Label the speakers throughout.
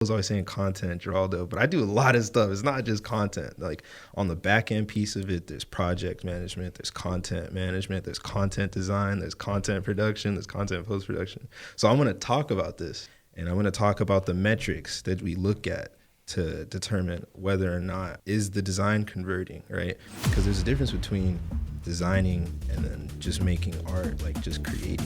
Speaker 1: was always saying content, Jerraldo, but I do a lot of stuff. It's not just content. Like on the back end piece of it, there's project management, there's content management, there's content design, there's content production, there's content post-production. So I'm going to talk about this, and I'm going to talk about the metrics that we look at to determine whether or not is the design converting, right? Because there's a difference between designing and then just making art, like just creating.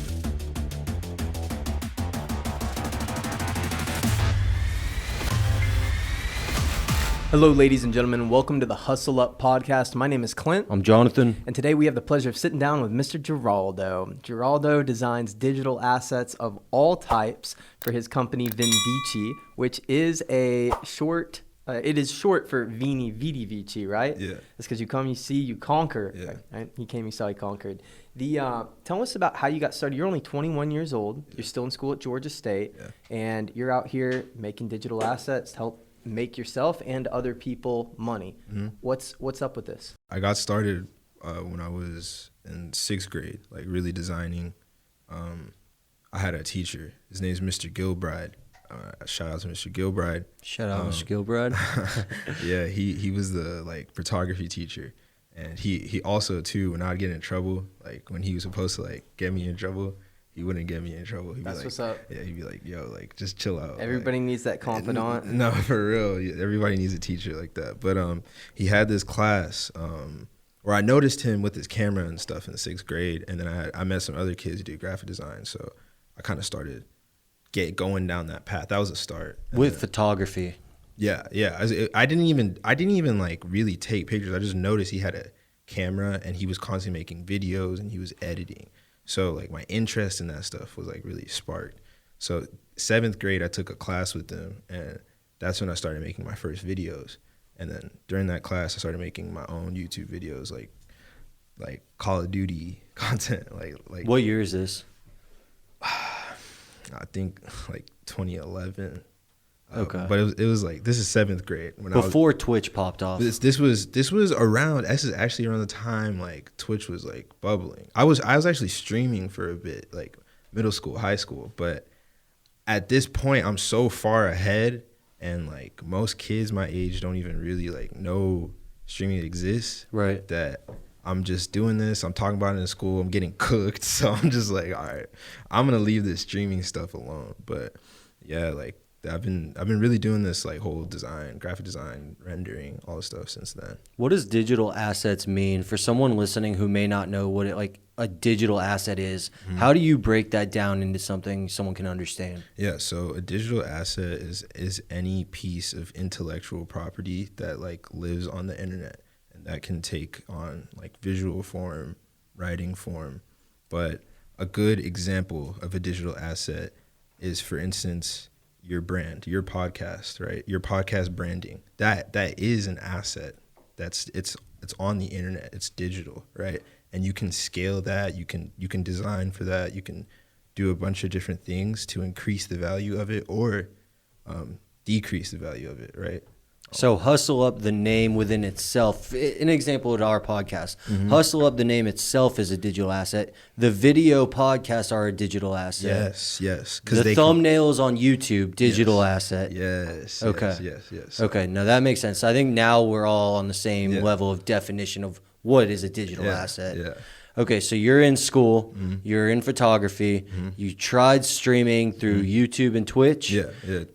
Speaker 2: Hello, ladies and gentlemen. Welcome to the Hustle Up podcast. My name is Clint.
Speaker 3: I'm Jonathan.
Speaker 2: And today we have the pleasure of sitting down with Mr. Jerraldo. Jerraldo designs digital assets of all types for his company Vindici, which is a short, it is short for Vindici, right?
Speaker 1: Yeah.
Speaker 2: It's because you come, you see, you conquer.
Speaker 1: Yeah.
Speaker 2: Right? He came, you saw, he conquered. Tell us about how you got started. You're only 21 years old. Yeah. You're still in school at Georgia State. Yeah. And you're out here making digital assets to help make yourself and other people money. Mm-hmm. What's up with this?
Speaker 1: I got started when I was in sixth grade, like really designing. I had a teacher. His name's Mr. Gilbride. Shout out to Mr. Gilbride.
Speaker 3: Shout out Mr. Gilbride.
Speaker 1: Yeah, he was the like photography teacher, and he also too, when I'd get in trouble, like when he was supposed to like get me in trouble, he wouldn't get me in trouble. He'd
Speaker 2: That's
Speaker 1: be like,
Speaker 2: what's up.
Speaker 1: Yeah, he'd be like, yo, like, just chill out.
Speaker 2: Everybody
Speaker 1: like,
Speaker 2: needs that confidant.
Speaker 1: No, for real. Everybody needs a teacher like that. But he had this class where I noticed him with his camera and stuff in the sixth grade. And then I met some other kids who did graphic design. So I kind of started going down that path. That was a start.
Speaker 3: With photography.
Speaker 1: Yeah. I didn't even like really take pictures. I just noticed he had a camera and he was constantly making videos and he was editing. So like my interest in that stuff was like really sparked. So seventh grade, I took a class with them, and that's when I started making my first videos. And then during that class, I started making my own YouTube videos, like Call of Duty content. Like
Speaker 3: what year is this?
Speaker 1: I think like 2011.
Speaker 3: Okay.
Speaker 1: But it was like, this is seventh grade.
Speaker 3: Before Twitch popped off.
Speaker 1: This was around, this is actually around the time like Twitch was like bubbling. I was actually streaming for a bit, like middle school, high school. But at this point, I'm so far ahead, and like most kids my age don't even really like know streaming exists. Right. That I'm just doing this. I'm talking about it in school. I'm getting cooked. So I'm just like, all right, I'm going to leave this streaming stuff alone. But yeah, like, I've been really doing this like whole design, graphic design, rendering, all this stuff since then.
Speaker 3: What does digital assets mean for someone listening who may not know what a digital asset is? Mm-hmm. How do you break that down into something someone can understand?
Speaker 1: Yeah, so a digital asset is any piece of intellectual property that like lives on the internet, and that can take on like visual form, writing form. But a good example of a digital asset is, for instance, your brand, your podcast, right? Your podcast branding. That is an asset. It's on the internet. It's digital, right? And you can scale that. You can design for that. You can do a bunch of different things to increase the value of it or decrease the value of it, right?
Speaker 3: So Hustle Up, the name within itself, an example of our podcast. Mm-hmm. Hustle Up, the name itself, is a digital asset. The video podcasts are a digital asset.
Speaker 1: Yes.
Speaker 3: The thumbnails on YouTube, digital asset.
Speaker 1: Yes.
Speaker 3: Okay.
Speaker 1: Yes.
Speaker 3: Okay, now that makes sense. I think now we're all on the same level of definition of what is a digital asset.
Speaker 1: Yeah.
Speaker 3: Okay, so you're in school, you're in photography, you tried streaming through YouTube and Twitch.
Speaker 1: Yeah.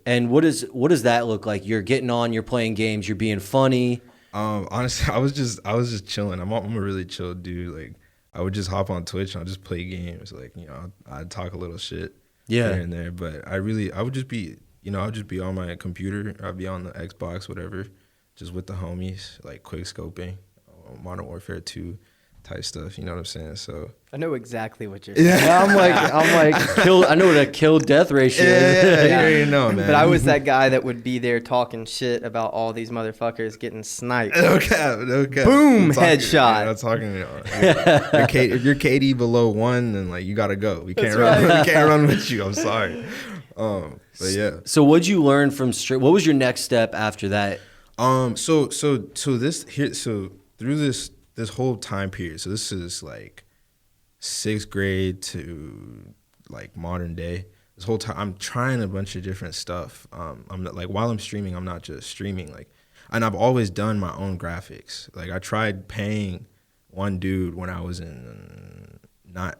Speaker 3: And what does that look like? You're getting on, you're playing games, you're being funny.
Speaker 1: Honestly, I was just chilling. I'm a really chill dude. Like, I would just hop on Twitch and I'll just play games. Like, I'd talk a little shit here and there. But I would just be, I'd just be on my computer. I'd be on the Xbox, whatever, just with the homies, like quick scoping, Modern Warfare 2. Type stuff, you know what I'm saying? So
Speaker 2: I know exactly what you're saying.
Speaker 3: Yeah, I'm like, I know what a kill death ratio is.
Speaker 1: Yeah, you already know, man.
Speaker 2: But I was that guy that would be there talking shit about all these motherfuckers getting sniped.
Speaker 1: Okay.
Speaker 2: Boom, headshot.
Speaker 1: I'm talking. If you're KD below 1, then like you gotta go. We can't run. We can't run with you. I'm sorry. But yeah.
Speaker 3: So what'd you learn from what was your next step after that?
Speaker 1: So through this whole time period, so this is like sixth grade to like modern day, this whole time I'm trying a bunch of different stuff. I'm not, like, while I'm streaming, I'm not just streaming, like, and I've always done my own graphics. Like, I tried paying one dude when I was in not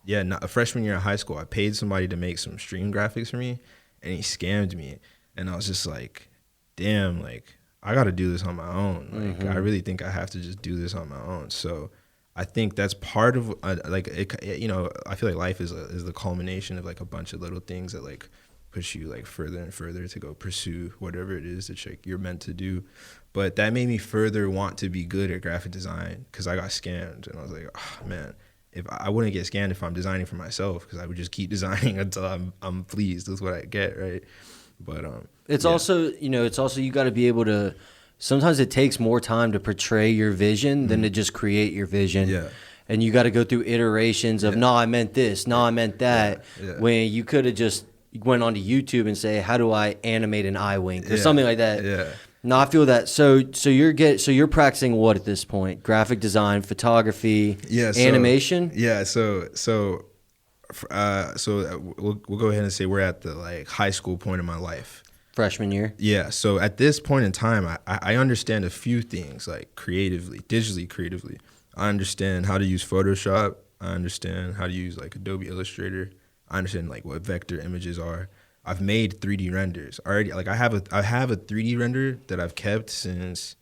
Speaker 1: a freshman year of high school. I paid somebody to make some stream graphics for me, and he scammed me. And I was just like, damn, like, I got to do this on my own. Like, I really think I have to just do this on my own. So I think that's part of, like, it, you know, I feel like life is the culmination of, like, a bunch of little things that, like, push you, like, further and further to go pursue whatever it is that you're meant to do. But that made me further want to be good at graphic design, because I got scammed. And I was like, oh, man, if I wouldn't get scammed if I'm designing for myself, because I would just keep designing until I'm pleased with what I get, right? But
Speaker 3: it's also, you know, you got to be able to, sometimes it takes more time to portray your vision than to just create your vision.
Speaker 1: Yeah.
Speaker 3: And you got to go through iterations of, no, I meant this, no, I meant that. When you could have just went onto YouTube and say, how do I animate an eye wink or something like that.
Speaker 1: Yeah.
Speaker 3: No, I feel that. So you're practicing what at this point? Graphic design, photography, animation?
Speaker 1: Yeah. So we'll go ahead and say we're at the, like, high school point of my life.
Speaker 3: Freshman year?
Speaker 1: Yeah. So at this point in time, I understand a few things, like, digitally creatively. I understand how to use Photoshop. I understand how to use, like, Adobe Illustrator. I understand, like, what vector images are. I've made 3D renders already. Like, I have a 3D render that I've kept since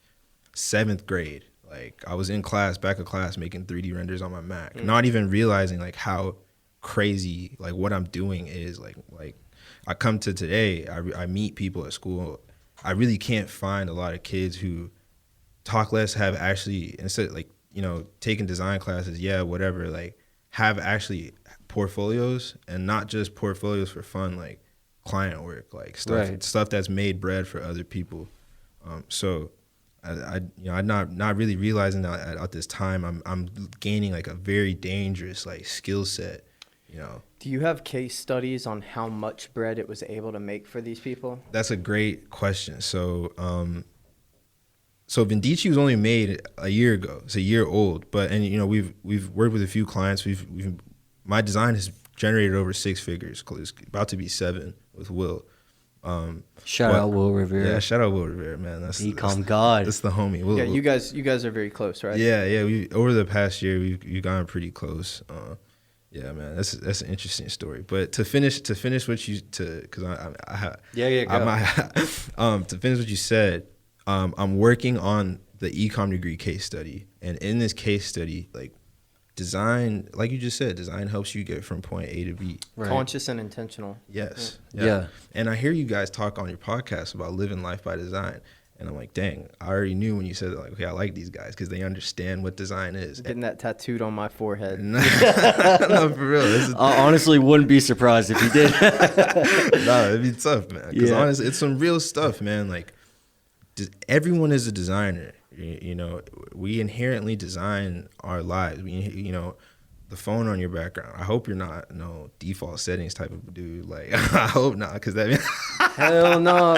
Speaker 1: 7th grade. Like, I was in class, back of class, making 3D renders on my Mac, not even realizing, like, how crazy, like, what I'm doing is. Like I come to today, I meet people at school. I really can't find a lot of kids who talk less, have actually, instead, like, you know, taking design classes, whatever, like, have actually portfolios, and not just portfolios for fun, like client work, like stuff that's made bread for other people. So I'm not really realizing that at this time I'm gaining, like, a very dangerous, like, skill set, you know.
Speaker 2: Do you have case studies on how much bread it was able to make for these people?
Speaker 1: That's a great question. So Vindici was only made a year ago. It's a year old, and you know, we've worked with a few clients. My design has generated over 6 figures. It's about to be 7 with Will.
Speaker 3: Shout out Will Rivera.
Speaker 1: Yeah, shout out Will Rivera, man. That's
Speaker 3: God.
Speaker 1: That's the homie.
Speaker 2: You guys are very close, right?
Speaker 1: Yeah. We over the past year we've gotten pretty close. Yeah, man, that's an interesting story. But to finish what you to finish what you said, I'm working on the ecom degree case study, and in this case study, like, design, like you just said, design helps you get from point A to B.
Speaker 2: Right. Conscious and intentional.
Speaker 1: Yes.
Speaker 3: Yeah.
Speaker 1: And I hear you guys talk on your podcast about living life by design. And I'm like, dang, I already knew when you said that, like, okay, I like these guys because they understand what design is.
Speaker 2: Getting that tattooed on my forehead.
Speaker 1: No, for real.
Speaker 3: I honestly wouldn't be surprised if you did.
Speaker 1: No, it'd be tough, man. Because honestly, it's some real stuff, man. Like, everyone is a designer. You know, we inherently design our lives. You know, the phone on your background. I hope you're not no default settings type of dude. Like, I hope not, because that means
Speaker 3: hell no,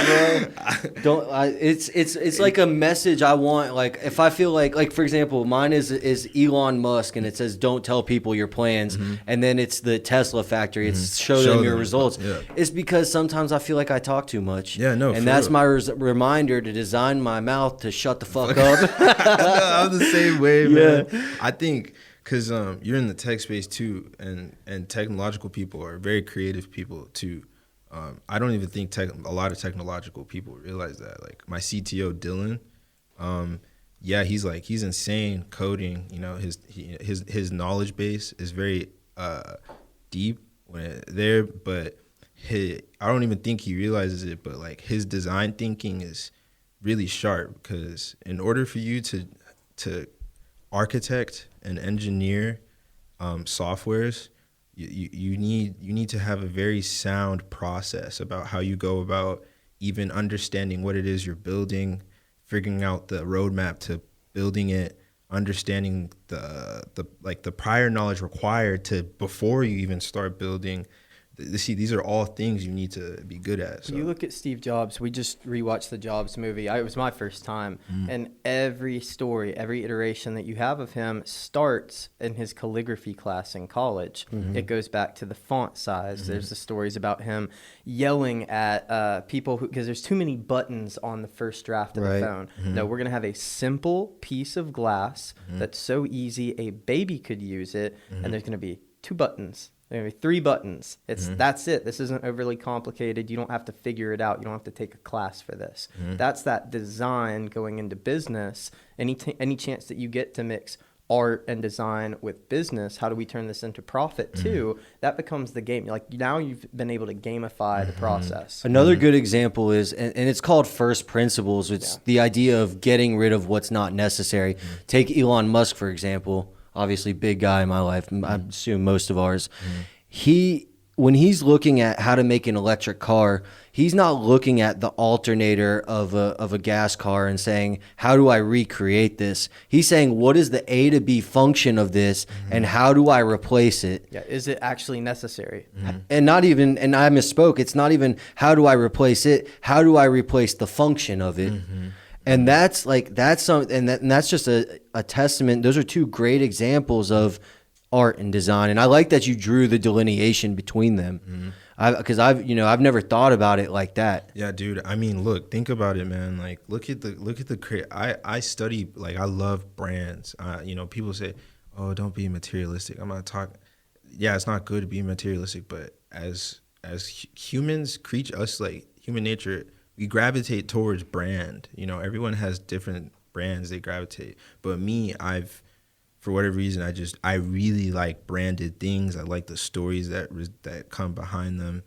Speaker 3: bro. It's like a message I want. Like, if I feel like for example, mine is Elon Musk, and it says don't tell people your plans, and then it's the Tesla factory. It's show them your results. Yeah. It's because sometimes I feel like I talk too much.
Speaker 1: Yeah, no,
Speaker 3: and that's my reminder to design my mouth to shut the fuck up.
Speaker 1: I'm the same way, man. Yeah. I think. Because you're in the tech space too, and technological people are very creative people too. I don't even think a lot of technological people realize that. Like, my CTO Dylan, he's insane coding. You know, his knowledge base is very deep there, but I don't even think he realizes it. But, like, his design thinking is really sharp, because in order for you to architect and engineer softwares, you need to have a very sound process about how you go about even understanding what it is you're building, figuring out the roadmap to building it, understanding the prior knowledge required to before you even start building, see, these are all things you need to be good at. So
Speaker 2: You look at Steve Jobs. We just rewatched the Jobs movie. It was my first time. And every story, every iteration that you have of him starts in his calligraphy class in college. It goes back to the font size. There's the stories about him yelling at people because there's too many buttons on the first draft of the phone. No, we're going to have a simple piece of glass that's so easy a baby could use it, and there's going to be 2 buttons. Maybe 3 buttons. That's it. This isn't overly complicated. You don't have to figure it out. You don't have to take a class for this. That's that design going into business. Any chance that you get to mix art and design with business, how do we turn this into profit too? That becomes the game. Like now you've been able to gamify the process.
Speaker 3: Another good example is, and it's called first principles. It's the idea of getting rid of what's not necessary. Take Elon Musk, for example. Obviously big guy in my life, I assume most of ours. When he's looking at how to make an electric car, he's not looking at the alternator of a gas car and saying, how do I recreate this? He's saying, what is the A to B function of this, and how do I replace it?
Speaker 2: Yeah, is it actually necessary?
Speaker 3: And not even, and I misspoke, it's not even how do I replace it, how do I replace the function of it? And that's just a testament. Those are 2 great examples of art and design. And I like that you drew the delineation between them, because I've never thought about it like that.
Speaker 1: Yeah, dude. I mean, look, think about it, man. Like, look at the I study, like, I love brands. People say, oh, don't be materialistic. I'm not talking. Yeah, it's not good to be materialistic, but as humans, human nature, we gravitate towards brand. Everyone has different brands they gravitate. But me, for whatever reason, I really like branded things. I like the stories that come behind them.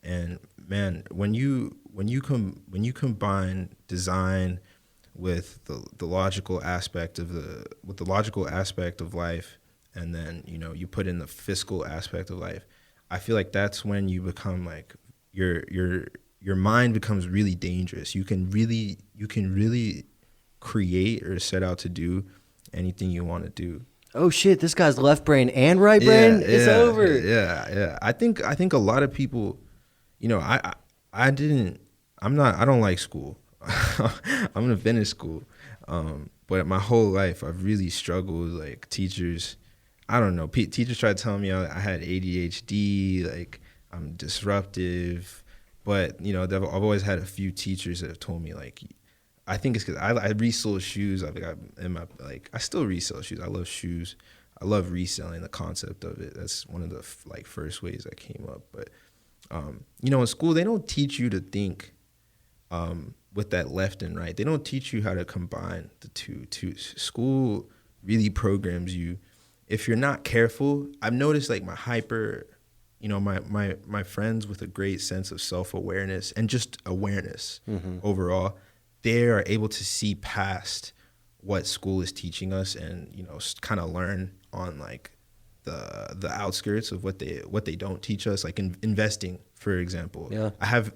Speaker 1: And man, when you combine design with the logical aspect of life, and then you put in the fiscal aspect of life, I feel like that's when you become like your mind becomes really dangerous. You can really create or set out to do anything you want to do.
Speaker 3: Oh shit, this guy's left brain and right brain is over.
Speaker 1: Yeah. I think a lot of people, I don't like school. I'm gonna finish school. But my whole life I've really struggled with like teachers. I don't know. Teachers tried to tell me I had ADHD, like I'm disruptive. But, I've always had a few teachers that have told me, like, I think it's because I resell shoes. I still resell shoes. I love shoes. I love reselling, the concept of it. That's one of the, first ways I came up. But, in school, they don't teach you to think with that left and right. They don't teach you how to combine the two. School really programs you. If you're not careful, I've noticed, like, my friends with a great sense of self-awareness and just awareness overall, they are able to see past what school is teaching us and, kind of learn on like the outskirts of what they don't teach us, like investing, for example. Yeah. I have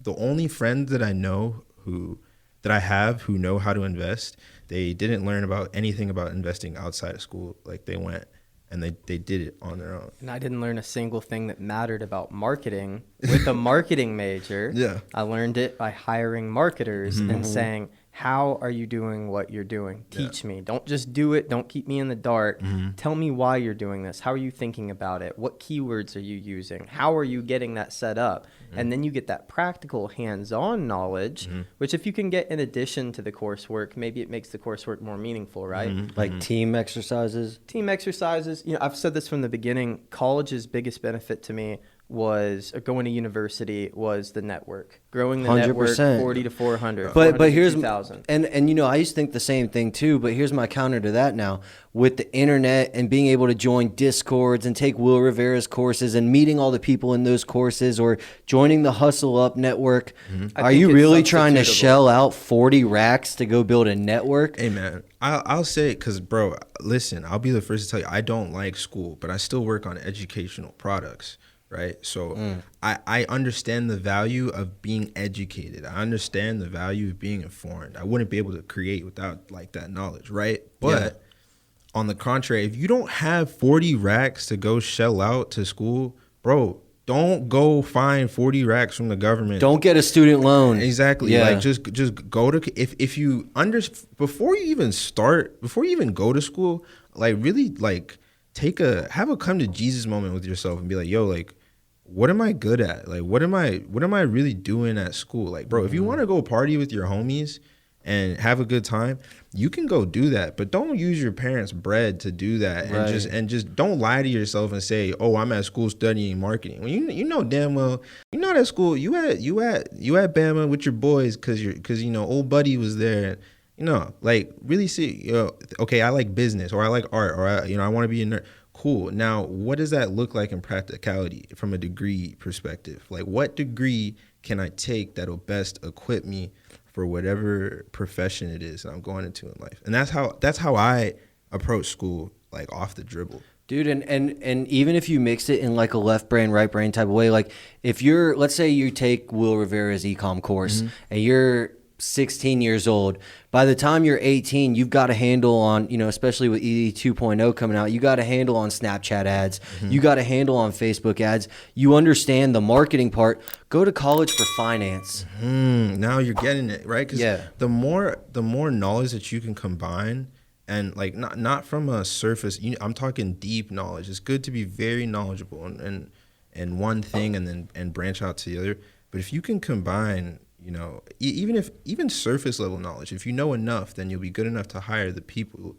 Speaker 1: the only friend that I know who know how to invest. They didn't learn about anything about investing outside of school. Like they went and they did it on their own.
Speaker 2: And I didn't learn a single thing that mattered about marketing with a marketing major.
Speaker 1: Yeah.
Speaker 2: I learned it by hiring marketers and saying, how are you doing what you're doing? Teach me. Don't just do it. Don't keep me in the dark. Tell me why you're doing this. How are you thinking about it? What keywords are you using? How are you getting that set up? And then you get that practical hands-on knowledge, which if you can get in addition to the coursework, maybe it makes the coursework more meaningful, right?
Speaker 3: Like team exercises?
Speaker 2: Team exercises. I've said this from the beginning. College's biggest benefit to me was going to university was the network, growing the 100%. Network 40 to 400.
Speaker 3: But here's and I used to think the same thing too. But here's my counter to that now with the internet and being able to join Discords and take Will Rivera's courses and meeting all the people in those courses or joining the Hustle Up network. Are you really trying to shell out 40 racks to go build a network?
Speaker 1: Hey man, I'll say it because bro, listen, I'll be the first to tell you I don't like school, but I still work on educational products. Right. So I understand the value of being educated. I understand the value of being informed. I wouldn't be able to create without like that knowledge. Right. But on the contrary, if you don't have 40 racks to go shell out to school, bro, don't go find 40 racks from the government.
Speaker 3: Don't get a student loan.
Speaker 1: Exactly.
Speaker 3: Yeah.
Speaker 1: Like just go to, if you before you even go to school, like really like have a come to Jesus moment with yourself and be like, yo, like, what am I good at? Like, what am I really doing at school? Like, bro, if you want to go party with your homies and have a good time, you can go do that, but don't use your parents' bread to do that.
Speaker 3: Right.
Speaker 1: And just don't lie to yourself and say, oh, I'm at school studying marketing. When you know damn well, you're not at school. You at Bama with your boys because old buddy was there. Like really see, okay, I like business or I like art or I want to be a nerd. Cool. Now, what does that look like in practicality from a degree perspective? Like, what degree can I take that'll best equip me for whatever profession it is that I'm going into in life? And that's how I approach school, like off the dribble.
Speaker 3: Dude, and even if you mix it in like a left brain, right brain type of way, like if let's say you take Will Rivera's ecom course and you're 16 years old, by the time you're 18, you've got a handle on, especially with ED 2.0 coming out, you got a handle on Snapchat ads, you got a handle on Facebook ads, you understand the marketing part. Go to college for finance.
Speaker 1: Now you're getting it, right? Because
Speaker 3: yeah.
Speaker 1: the more knowledge that you can combine, and like not from a surface, I'm talking deep knowledge. It's good to be very knowledgeable and one thing and branch out to the other. But if you can combine, even surface level knowledge, if you know enough, then you'll be good enough to hire the people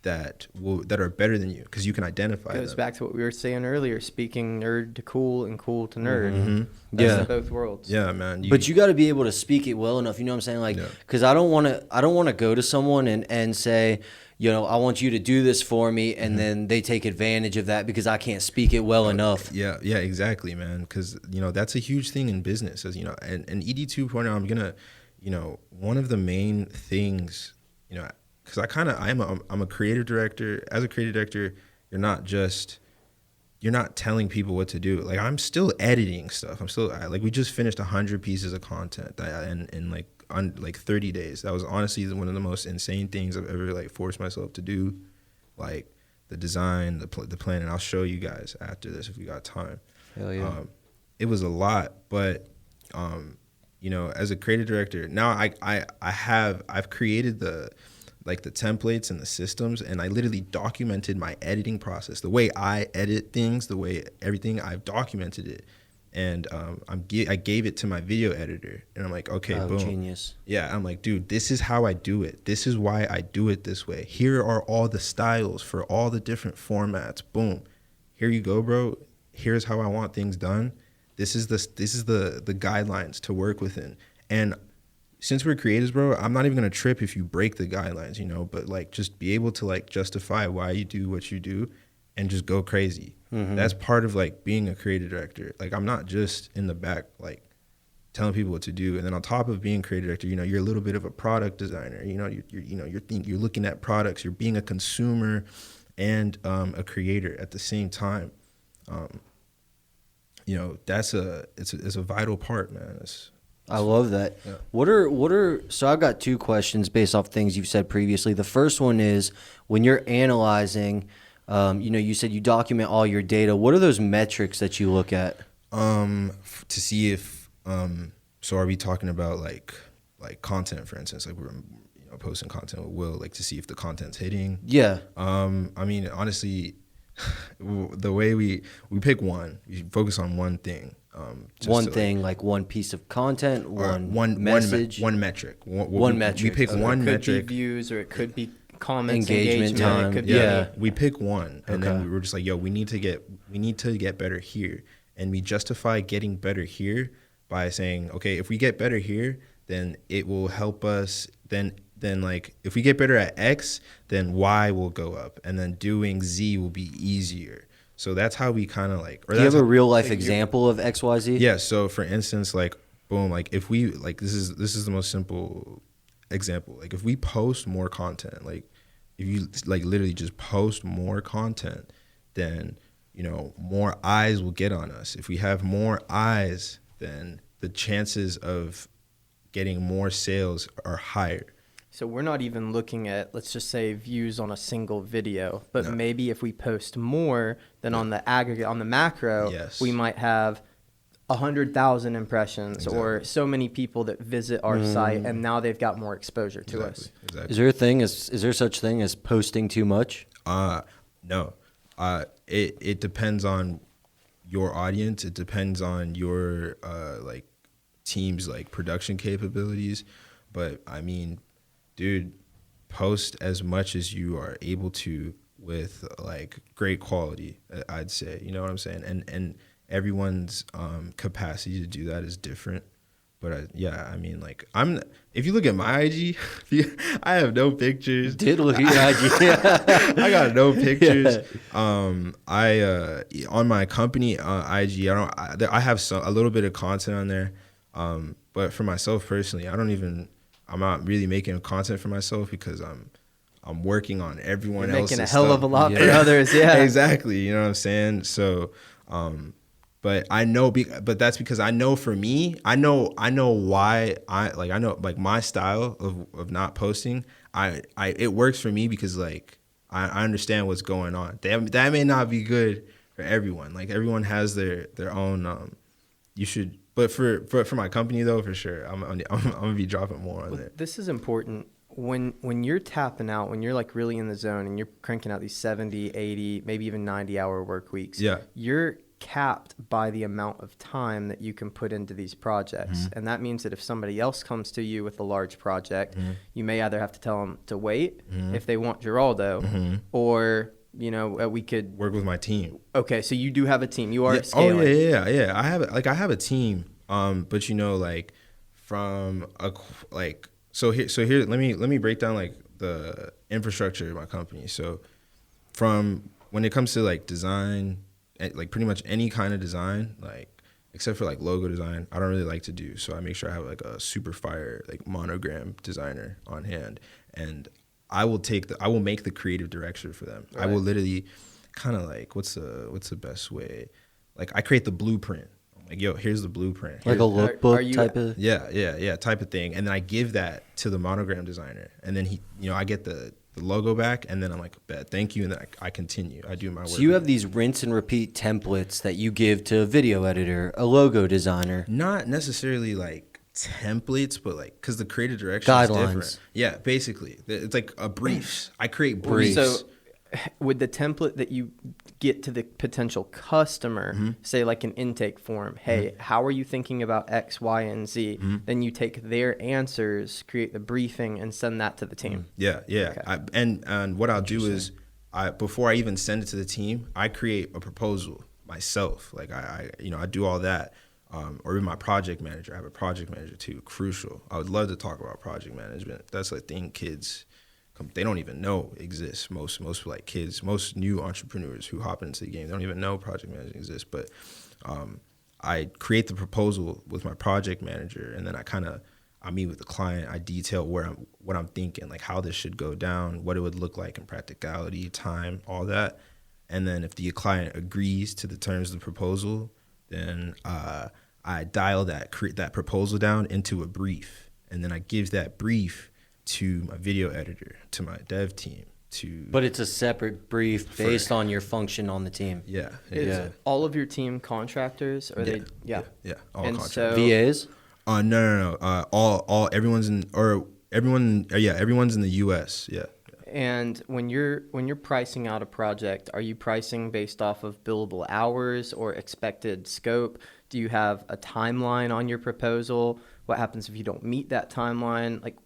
Speaker 1: that are better than you because you can identify them.
Speaker 2: Goes back to what we were saying earlier, speaking nerd to cool and cool to nerd. That's in both worlds.
Speaker 1: Yeah, man.
Speaker 3: But you got to be able to speak it well enough. You know what I'm saying? Like, because I don't want to go to someone and say, I want you to do this for me, and then they take advantage of that because I can't speak it well enough.
Speaker 1: Yeah, exactly, man. Because that's a huge thing in business. As and ED 2.0, I'm gonna, one of the main things, because I'm a creative director. As a creative director, you're not telling people what to do. Like, I'm still editing stuff. We just finished 100 pieces of content in like 30 days. That was honestly one of the most insane things I've ever like forced myself to do. Like the design, the plan, and I'll show you guys after this if we got time.
Speaker 3: Hell yeah.
Speaker 1: It was a lot, but as a creative director, now I've created the templates and the systems, and I literally documented my editing process, the way I edit things, the way everything, I've documented it. And I gave it to my video editor, and I'm like, okay, boom.
Speaker 3: Genius.
Speaker 1: Yeah, I'm like, dude, this is how I do it. This is why I do it this way. Here are all the styles for all the different formats. Boom. Here you go, bro. Here's how I want things done. This is the guidelines to work within. And since we're creatives, bro, I'm not even gonna trip if you break the guidelines, but like just be able to like justify why you do what you do and just go crazy. That's part of like being a creative director. Like, I'm not just in the back like telling people what to do. And then on top of being a creative director, you're a little bit of a product designer. You're looking at products. You're being a consumer and a creator at the same time. It's a vital part, man.
Speaker 3: I love that.
Speaker 1: Yeah.
Speaker 3: What are so I've got two questions based off things you've said previously. The first one is, when you're analyzing, you said you document all your data. What are those metrics that you look at?
Speaker 1: To see if so are we talking about like content, for instance, like we're posting content with Will, like to see if the content's hitting.
Speaker 3: Yeah.
Speaker 1: I mean, honestly, the way we pick one, we focus on one thing.
Speaker 3: One thing, like one piece of content, one message,
Speaker 1: one metric.
Speaker 3: One metric.
Speaker 1: We pick one metric.
Speaker 2: It could be views, or it could be comments,
Speaker 3: engagement time.
Speaker 2: It could
Speaker 1: Yeah, we pick one, and then we were just like, yo, we need to get better here, and we justify getting better here by saying, okay, if we get better here, then it will help us. Then like if we get better at X, then Y will go up, and then doing Z will be easier. So that's how we kind of like.
Speaker 3: Do you have a real life example of XYZ?
Speaker 1: Yeah. So for instance, like boom, like if we like this is the most simple example. Like if we post more content, like if you like literally just post more content, then more eyes will get on us. If we have more eyes, then the chances of getting more sales are higher.
Speaker 2: So we're not even looking at, let's just say, views on a single video, but maybe if we post more than on the aggregate, on the macro, we might have 100,000 impressions or so many people that visit our site, and now they've got more exposure to us.
Speaker 3: Is there a thing? Is there such thing as posting too much?
Speaker 1: No. It depends on your audience. It depends on your like team's like production capabilities. But I mean, dude, post as much as you are able to with like great quality, I'd say. You know what I'm saying? And everyone's capacity to do that is different. But I mean, like, if you look at my IG, I have no pictures.
Speaker 3: Did look at your IG.
Speaker 1: I got no pictures. Yeah. On my company IG, I have a little bit of content on there. But for myself personally, I'm not really making content for myself because I'm working on everyone else's
Speaker 2: making a
Speaker 1: stuff.
Speaker 2: hell of a lot for others. Yeah,
Speaker 1: exactly. You know what I'm saying? So, but I know, but that's because I know for me, I know why I know like my style of not posting. It works for me because like I understand what's going on. That may not be good for everyone. Like everyone has their own. You should. But for my company though, for sure, I'm gonna be dropping more on there.
Speaker 2: This is important when you're tapping out, when you're like really in the zone and you're cranking out these 70, 80, maybe even 90-hour work weeks.
Speaker 1: Yeah,
Speaker 2: you're capped by the amount of time that you can put into these projects, and that means that if somebody else comes to you with a large project, you may either have to tell them to wait if they want Jerraldo, or we could
Speaker 1: work with my team.
Speaker 2: Okay, so you do have a team. You are scaling.
Speaker 1: Oh yeah. I have a team. But like from so here let me break down like the infrastructure of my company. So from when it comes to like design, like pretty much any kind of design, like except for like logo design, I don't really like to do. So I make sure I have like a super fire like monogram designer on hand, and I will make the creative direction for them. Right. I will literally kind of like, what's the best way? Like I create the blueprint. I'm like, yo, here's the blueprint.
Speaker 3: Like a lookbook type of?
Speaker 1: Yeah, type of thing. And then I give that to the monogram designer. And then I get the logo back, and then I'm like, bet, thank you. And then I continue. I do my work.
Speaker 3: So you have these rinse and repeat templates that you give to a video editor, a logo designer.
Speaker 1: Not necessarily like templates, but like because the creative direction is different. Yeah, basically it's like a briefs. I create briefs.
Speaker 2: So with the template that you get to the potential customer, say like an intake form, hey, how are you thinking about X, Y, and Z? Then you take their answers, create the briefing, and send that to the team.
Speaker 1: Yeah. Okay. And what I'll do is before I even send it to the team, I create a proposal myself. Like I do all that. Or with my project manager. I have a project manager too. Crucial. I would love to talk about project management. That's a thing kids, they don't even know exists. Most like kids, most new entrepreneurs who hop into the game, they don't even know project management exists. But I create the proposal with my project manager, and then I meet with the client. I detail what I'm thinking, like how this should go down, what it would look like in practicality, time, all that. And then if the client agrees to the terms of the proposal, then I dial that proposal down into a brief, and then I give that brief to my video editor, to my dev team. But
Speaker 3: it's a separate brief based on your function on the team.
Speaker 1: Yeah.
Speaker 2: All of your team contractors, or they? Yeah.
Speaker 1: All
Speaker 2: and
Speaker 1: contractors.
Speaker 2: So,
Speaker 3: VAs?
Speaker 2: No.
Speaker 1: Everyone's in the U.S. Yeah.
Speaker 2: And when you're pricing out a project, are you pricing based off of billable hours or expected scope? Do you have a timeline on your proposal? What happens if you don't meet that timeline? Like,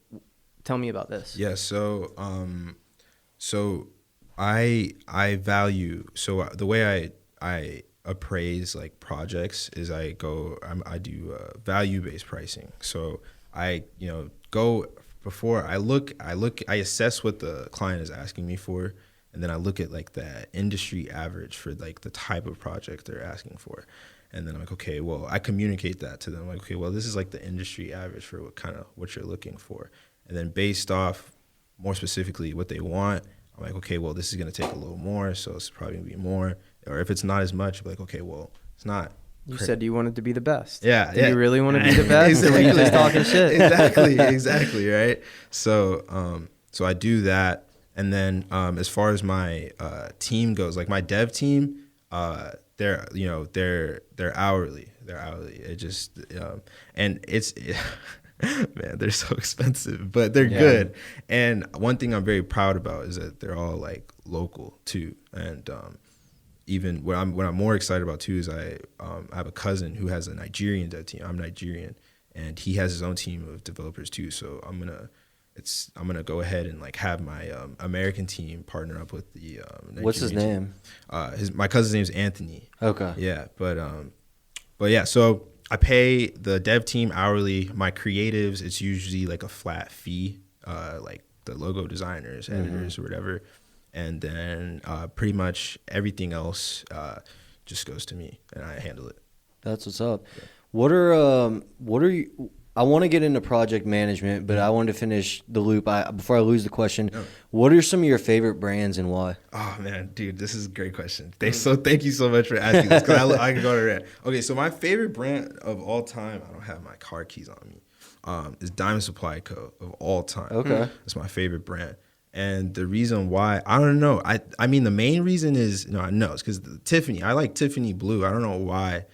Speaker 2: tell me about this.
Speaker 1: Yeah. So I value. So the way I appraise like projects is I do value-based pricing. So I go. Before I assess what the client is asking me for, and then I look at like the industry average for like the type of project they're asking for. And then I'm like, okay, well, I communicate that to them. Like, okay, well, this is like the industry average for what you're looking for. And then based off more specifically what they want, I'm like, okay, well, this is going to take a little more, so it's probably going to be more. Or if it's not as much, I'm like, okay, well, it's not
Speaker 2: You said you wanted to be the best.
Speaker 1: Yeah.
Speaker 2: Do you really want to be the best? Or were you just talking shit?
Speaker 1: Exactly, right? So, so I do that. And then as far as my team goes, like my dev team, they're hourly. They're hourly. It just and it's man, they're so expensive, but they're good. And one thing I'm very proud about is that they're all like local too. And even what I'm more excited about too is I have a cousin who has a Nigerian dev team. I'm Nigerian, and he has his own team of developers too. So I'm gonna go ahead and like have my American team partner up with the Nigerian
Speaker 3: What's his name?
Speaker 1: My cousin's name is Anthony.
Speaker 3: Okay.
Speaker 1: Yeah, but yeah. So I pay the dev team hourly. My creatives, it's usually like a flat fee, like the logo designers, editors, or whatever, and then pretty much everything else just goes to me, and I handle it.
Speaker 3: That's what's up. Yeah. What are you? I want to get into project management, but I wanted to finish the loop. Before I lose the question, what are some of your favorite brands and why?
Speaker 1: Oh man, dude, this is a great question. Thank you so much for asking this, because I can go to that. Okay, so my favorite brand of all time, I don't have my car keys on me, is Diamond Supply Co. of all time.
Speaker 3: Okay.
Speaker 1: It's my favorite brand. And the reason why, I don't know. I mean, the main reason is, I know, it's because Tiffany. I like Tiffany blue. I don't know why.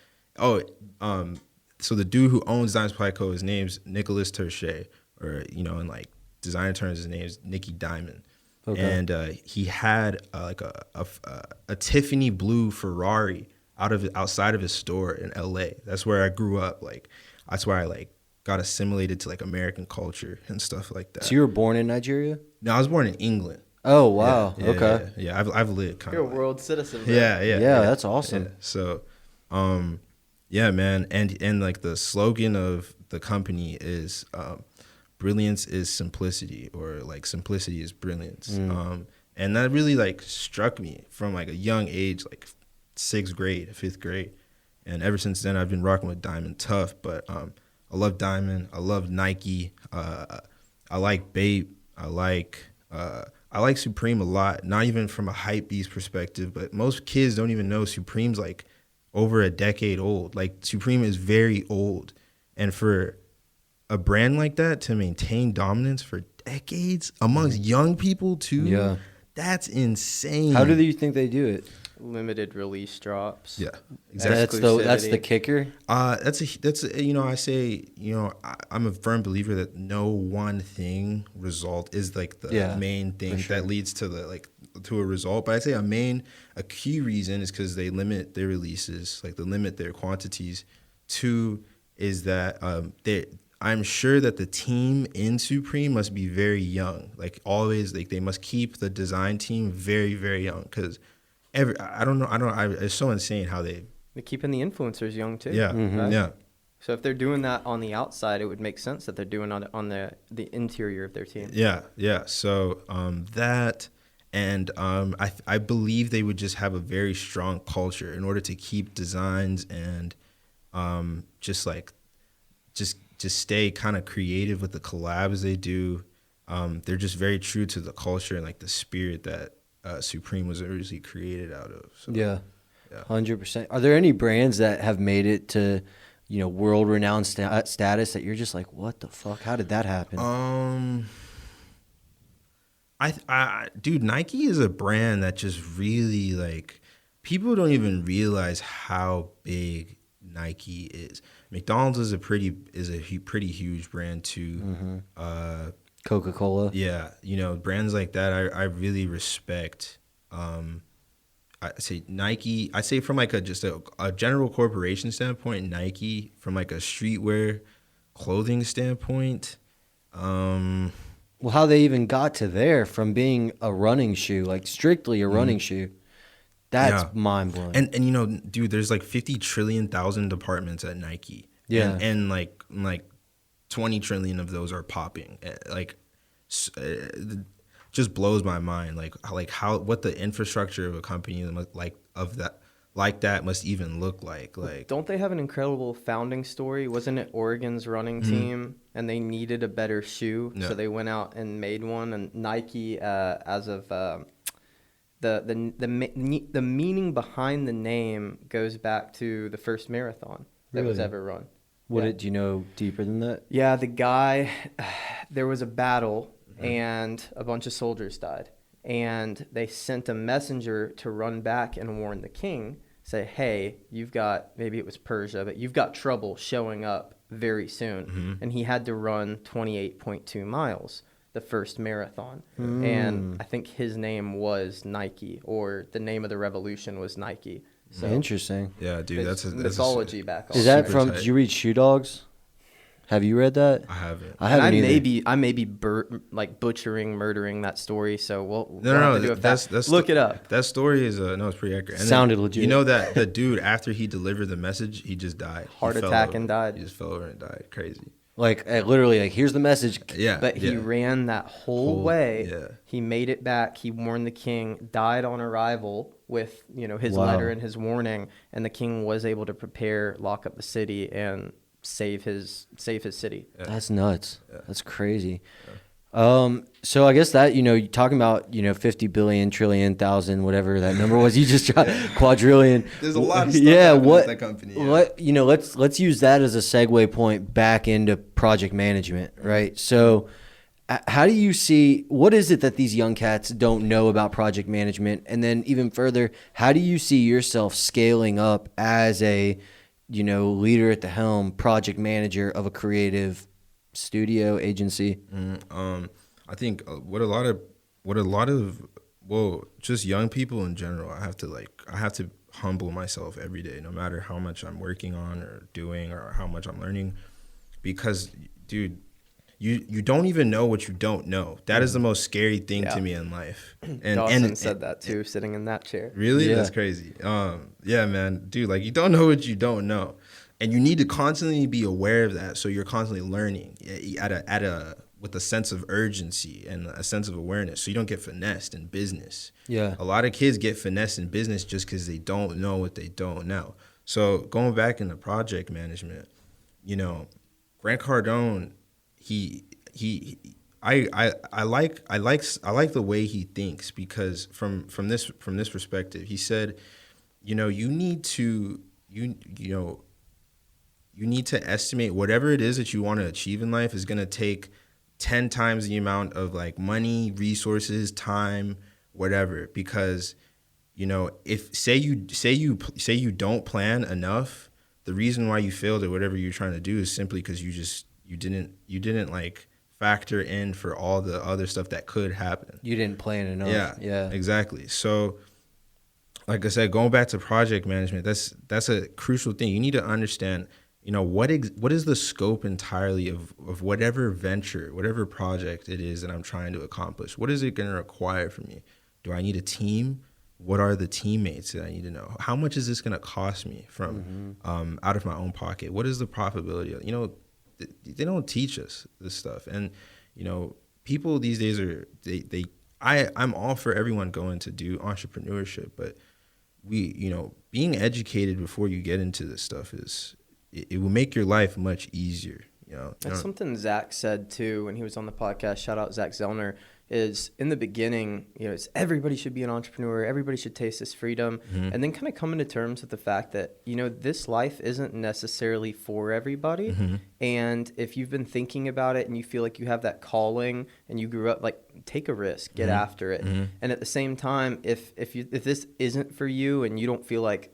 Speaker 1: So the dude who owns Diamond Supply Co., his name's Nicholas Terche, or, in like designer terms, his name's Nicky Diamond. Okay. And he had like a Tiffany blue Ferrari outside of his store in LA. That's where I grew up. Like, that's where I like got assimilated to like American culture and stuff like that.
Speaker 3: So you were born in Nigeria?
Speaker 1: No, I was born in England.
Speaker 3: Oh wow.
Speaker 1: Yeah,
Speaker 3: okay.
Speaker 1: Yeah. I've lived kind of.
Speaker 2: You're a world citizen. Bro.
Speaker 3: Yeah, that's awesome.
Speaker 1: Yeah. So, yeah, man, and like the slogan of the company is brilliance is simplicity, or like simplicity is brilliance. And that really like struck me from like a young age, like 6th grade, 5th grade. And ever since then I've been rocking with Diamond tough, but I love Diamond, I love Nike, I like Bape, I like Supreme a lot, not even from a hype beast perspective, but most kids don't even know Supreme's like over a decade old. Like, Supreme is very old, and for a brand like that to maintain dominance for decades amongst young people too, that's insane.
Speaker 3: How do you think they do it?
Speaker 2: Limited release drops.
Speaker 1: Yeah, exactly.
Speaker 3: That's the kicker.
Speaker 1: That's I say, I'm a firm believer that no one thing result is like the main thing that leads to to a result. But I'd say a key reason is because they limit their releases, like they limit their quantities. 2 is that I'm sure that the team in Supreme must be very young. Like, always, like they must keep the design team very, very young, because it's so insane how they're
Speaker 2: keeping the influencers young too.
Speaker 1: Yeah,
Speaker 2: right?
Speaker 1: Yeah.
Speaker 2: So if they're doing that on the outside, it would make sense that they're doing on the interior of their team.
Speaker 1: Yeah. So that, and I believe they would just have a very strong culture in order to keep designs and just stay kind of creative with the collabs they do. They're just very true to the culture and like the spirit that Supreme was originally created out of. So,
Speaker 3: yeah. 100%. Are there any brands that have made it to, world-renowned status that you're just like, what the fuck? How did that happen?
Speaker 1: Dude, Nike is a brand that just really, like, people don't even realize how big Nike is. McDonald's is a pretty huge brand too.
Speaker 3: Coca-Cola.
Speaker 1: Yeah, brands like that I really respect. I say Nike. I say from like a general corporation standpoint, Nike. From like a streetwear clothing standpoint.
Speaker 3: Well, how they even got to there from being a running shoe, like strictly a running shoe. That's mind blowing.
Speaker 1: And dude, there's like 50 trillion departments at Nike.
Speaker 3: Yeah.
Speaker 1: And like 20 trillion of those are popping. Like, just blows my mind. Like what the infrastructure of a company like that must even look like. Like,
Speaker 2: don't they have an incredible founding story? Wasn't it Oregon's running team, and they needed a better shoe, so they went out and made one. And Nike, as of the meaning behind the name goes back to the first marathon that was
Speaker 3: Really?
Speaker 2: ever run.
Speaker 3: Do you know deeper than that?
Speaker 2: Yeah, the guy, there was a battle and a bunch of soldiers died. And they sent a messenger to run back and warn the king, say, hey, you've got, maybe it was Persia, but you've got trouble showing up very soon. And he had to run 28.2 miles, the first marathon. And I think his name was Nike, or the name of the revolution was Nike. So
Speaker 3: Interesting.
Speaker 1: Yeah, dude, that's
Speaker 2: mythology back on.
Speaker 3: Is that
Speaker 1: Super
Speaker 3: from?
Speaker 1: tight.
Speaker 3: Did you read Shoe Dogs? Have you read that?
Speaker 1: I haven't.
Speaker 3: I haven't either.
Speaker 2: I may be butchering, murdering that story. So we'll
Speaker 1: No,
Speaker 2: have to do a fact. Look it up.
Speaker 1: That story is no, it's pretty accurate. And
Speaker 3: Sounded
Speaker 1: then,
Speaker 3: legit.
Speaker 1: You know that the dude, after he delivered the message, he just died.
Speaker 2: Heart
Speaker 1: He fell
Speaker 2: attack
Speaker 1: over.
Speaker 2: and died.
Speaker 1: He just fell over and died. Crazy.
Speaker 3: Like literally, like here's the message.
Speaker 1: Yeah.
Speaker 2: But he
Speaker 1: yeah.
Speaker 2: ran that whole way.
Speaker 1: Yeah.
Speaker 2: He made it back. He warned the king, died on arrival with, his
Speaker 3: Wow.
Speaker 2: letter and his warning. And the king was able to prepare, lock up the city, and save his city.
Speaker 1: Yeah.
Speaker 3: That's nuts.
Speaker 1: Yeah.
Speaker 3: That's crazy. So I guess that, you're talking about, 50 billion, trillion, thousand, whatever that number was, you just tried quadrillion.
Speaker 1: There's a lot of stuff
Speaker 3: yeah,
Speaker 1: happening
Speaker 3: what,
Speaker 1: with that company. Yeah.
Speaker 3: let's use that as a segue point back into project management, right? So how do you see, what is it that these young cats don't know about project management? And then even further, how do you see yourself scaling up as a, leader at the helm, project manager of a creative studio agency?
Speaker 1: I think what a lot of just young people in general, I have to humble myself every day, no matter how much I'm working on or doing or how much I'm learning, because dude, you don't even know what you don't know. That is the most scary thing to me in life. And
Speaker 2: Dawson said that too, sitting in that chair.
Speaker 1: Really?
Speaker 3: Yeah.
Speaker 1: That's crazy. Yeah, man, dude, like you don't know what you don't know, and you need to constantly be aware of that. So you're constantly learning with a sense of urgency and a sense of awareness, so you don't get finessed in business.
Speaker 3: Yeah.
Speaker 1: A lot of kids get finessed in business just because they don't know what they don't know. So going back into project management, Grant Cardone, I like the way he thinks, because from this perspective, he said, you need to estimate whatever it is that you want to achieve in life is going to take 10 times the amount of like money, resources, time, whatever, because if say you don't plan enough, the reason why you failed at whatever you're trying to do is simply because you didn't like factor in for all the other stuff that could happen.
Speaker 3: You didn't plan enough. Yeah.
Speaker 1: Exactly. So like I said, going back to project management, that's a crucial thing. You need to understand, what is the scope entirely of whatever venture, whatever project it is that I'm trying to accomplish. What is it going to require from me? Do I need a team? What are the teammates that I need to know? How much is this going to cost me from out of my own pocket? What is the profitability of, they don't teach us this stuff. And, people these days I'm all for everyone going to do entrepreneurship, but being educated before you get into this stuff it will make your life much easier.
Speaker 2: That's something Zach said too when he was on the podcast. Shout out Zach Zellner. Is in the beginning, it's everybody should be an entrepreneur. Everybody should taste this freedom, and then kind of coming to terms with the fact that this life isn't necessarily for everybody. And if you've been thinking about it and you feel like you have that calling and you grew up, like, take a risk, get after it. And at the same time, if this isn't for you and you don't feel like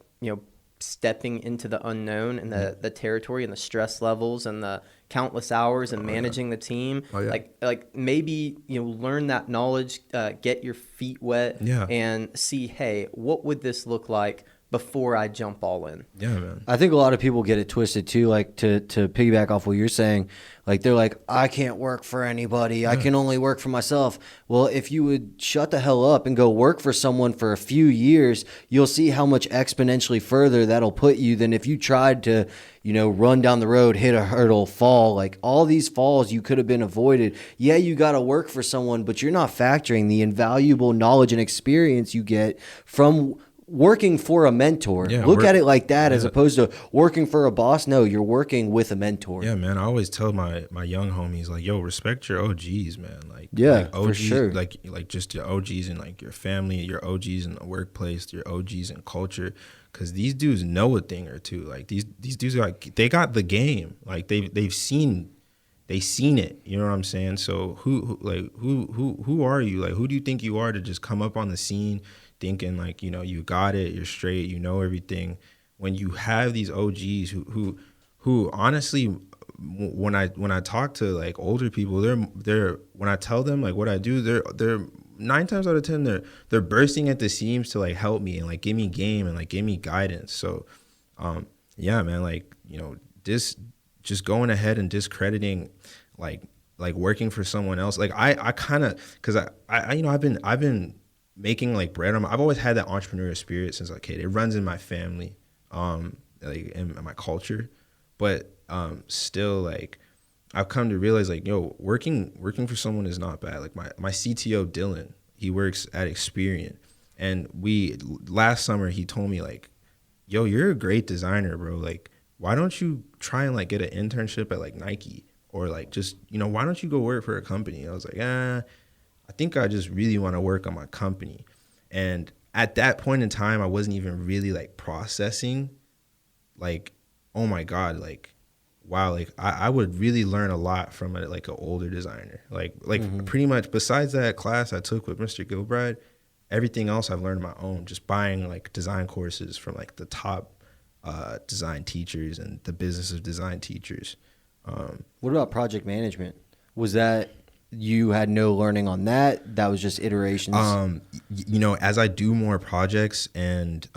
Speaker 2: stepping into the unknown and the territory and the stress levels and the countless hours and managing the team, like maybe learn that knowledge, get your feet wet, and see, hey, what would this look like before I jump all in?
Speaker 1: Yeah, man.
Speaker 3: I think a lot of people get it twisted too, like to piggyback off what you're saying. Like they're like, I can't work for anybody. I can only work for myself. Well, if you would shut the hell up and go work for someone for a few years, you'll see how much exponentially further that'll put you than if you tried to, run down the road, hit a hurdle, fall. Like all these falls you could have been avoided. Yeah, you got to work for someone, but you're not factoring the invaluable knowledge and experience you get from working for a mentor.
Speaker 1: Yeah,
Speaker 3: Look at it like that as
Speaker 1: yeah.
Speaker 3: opposed to working for a boss. No, you're working with a mentor.
Speaker 1: Yeah, man. I always tell my young homies, like, yo, respect your OGs, man. Like,
Speaker 3: Yeah,
Speaker 1: like OGs,
Speaker 3: for sure.
Speaker 1: Like just your OGs and like your family, your OGs in the workplace, your OGs in culture, because these dudes know a thing or two. Like these dudes are like, they got the game. Like they've seen it. You know what I'm saying? So who are you? Like, who do you think you are to just come up on the scene thinking like, you know, you got it, you're straight, you know everything, when you have these OGs who honestly, when I talk to like older people, they're when I tell them like what I do, they're 9 times out of 10 they're bursting at the seams to like help me and like give me game and like give me guidance. So yeah, man, like, you know, this just going ahead and discrediting like working for someone else. Like I kind of, because I you know, I've been making like bread. I've always had that entrepreneurial spirit since like, it runs in my family, like in my culture, but still like I've come to realize like, yo, working for someone is not bad. Like my CTO Dylan, he works at Experian, and last summer he told me like, yo, you're a great designer, bro. Like, why don't you try and like get an internship at like Nike, or like just, you know, why don't you go work for a company? I was like, I think I just really want to work on my company. And at that point in time, I wasn't even really like processing like, oh my God, like, wow, like I would really learn a lot from like an older designer. Like pretty much besides that class I took with Mr. Gilbride, everything else I've learned on my own, just buying like design courses from like the top design teachers and the business of design teachers.
Speaker 3: What about project management? Was that, you had no learning on that? That was just iterations?
Speaker 1: You know, as I do more projects and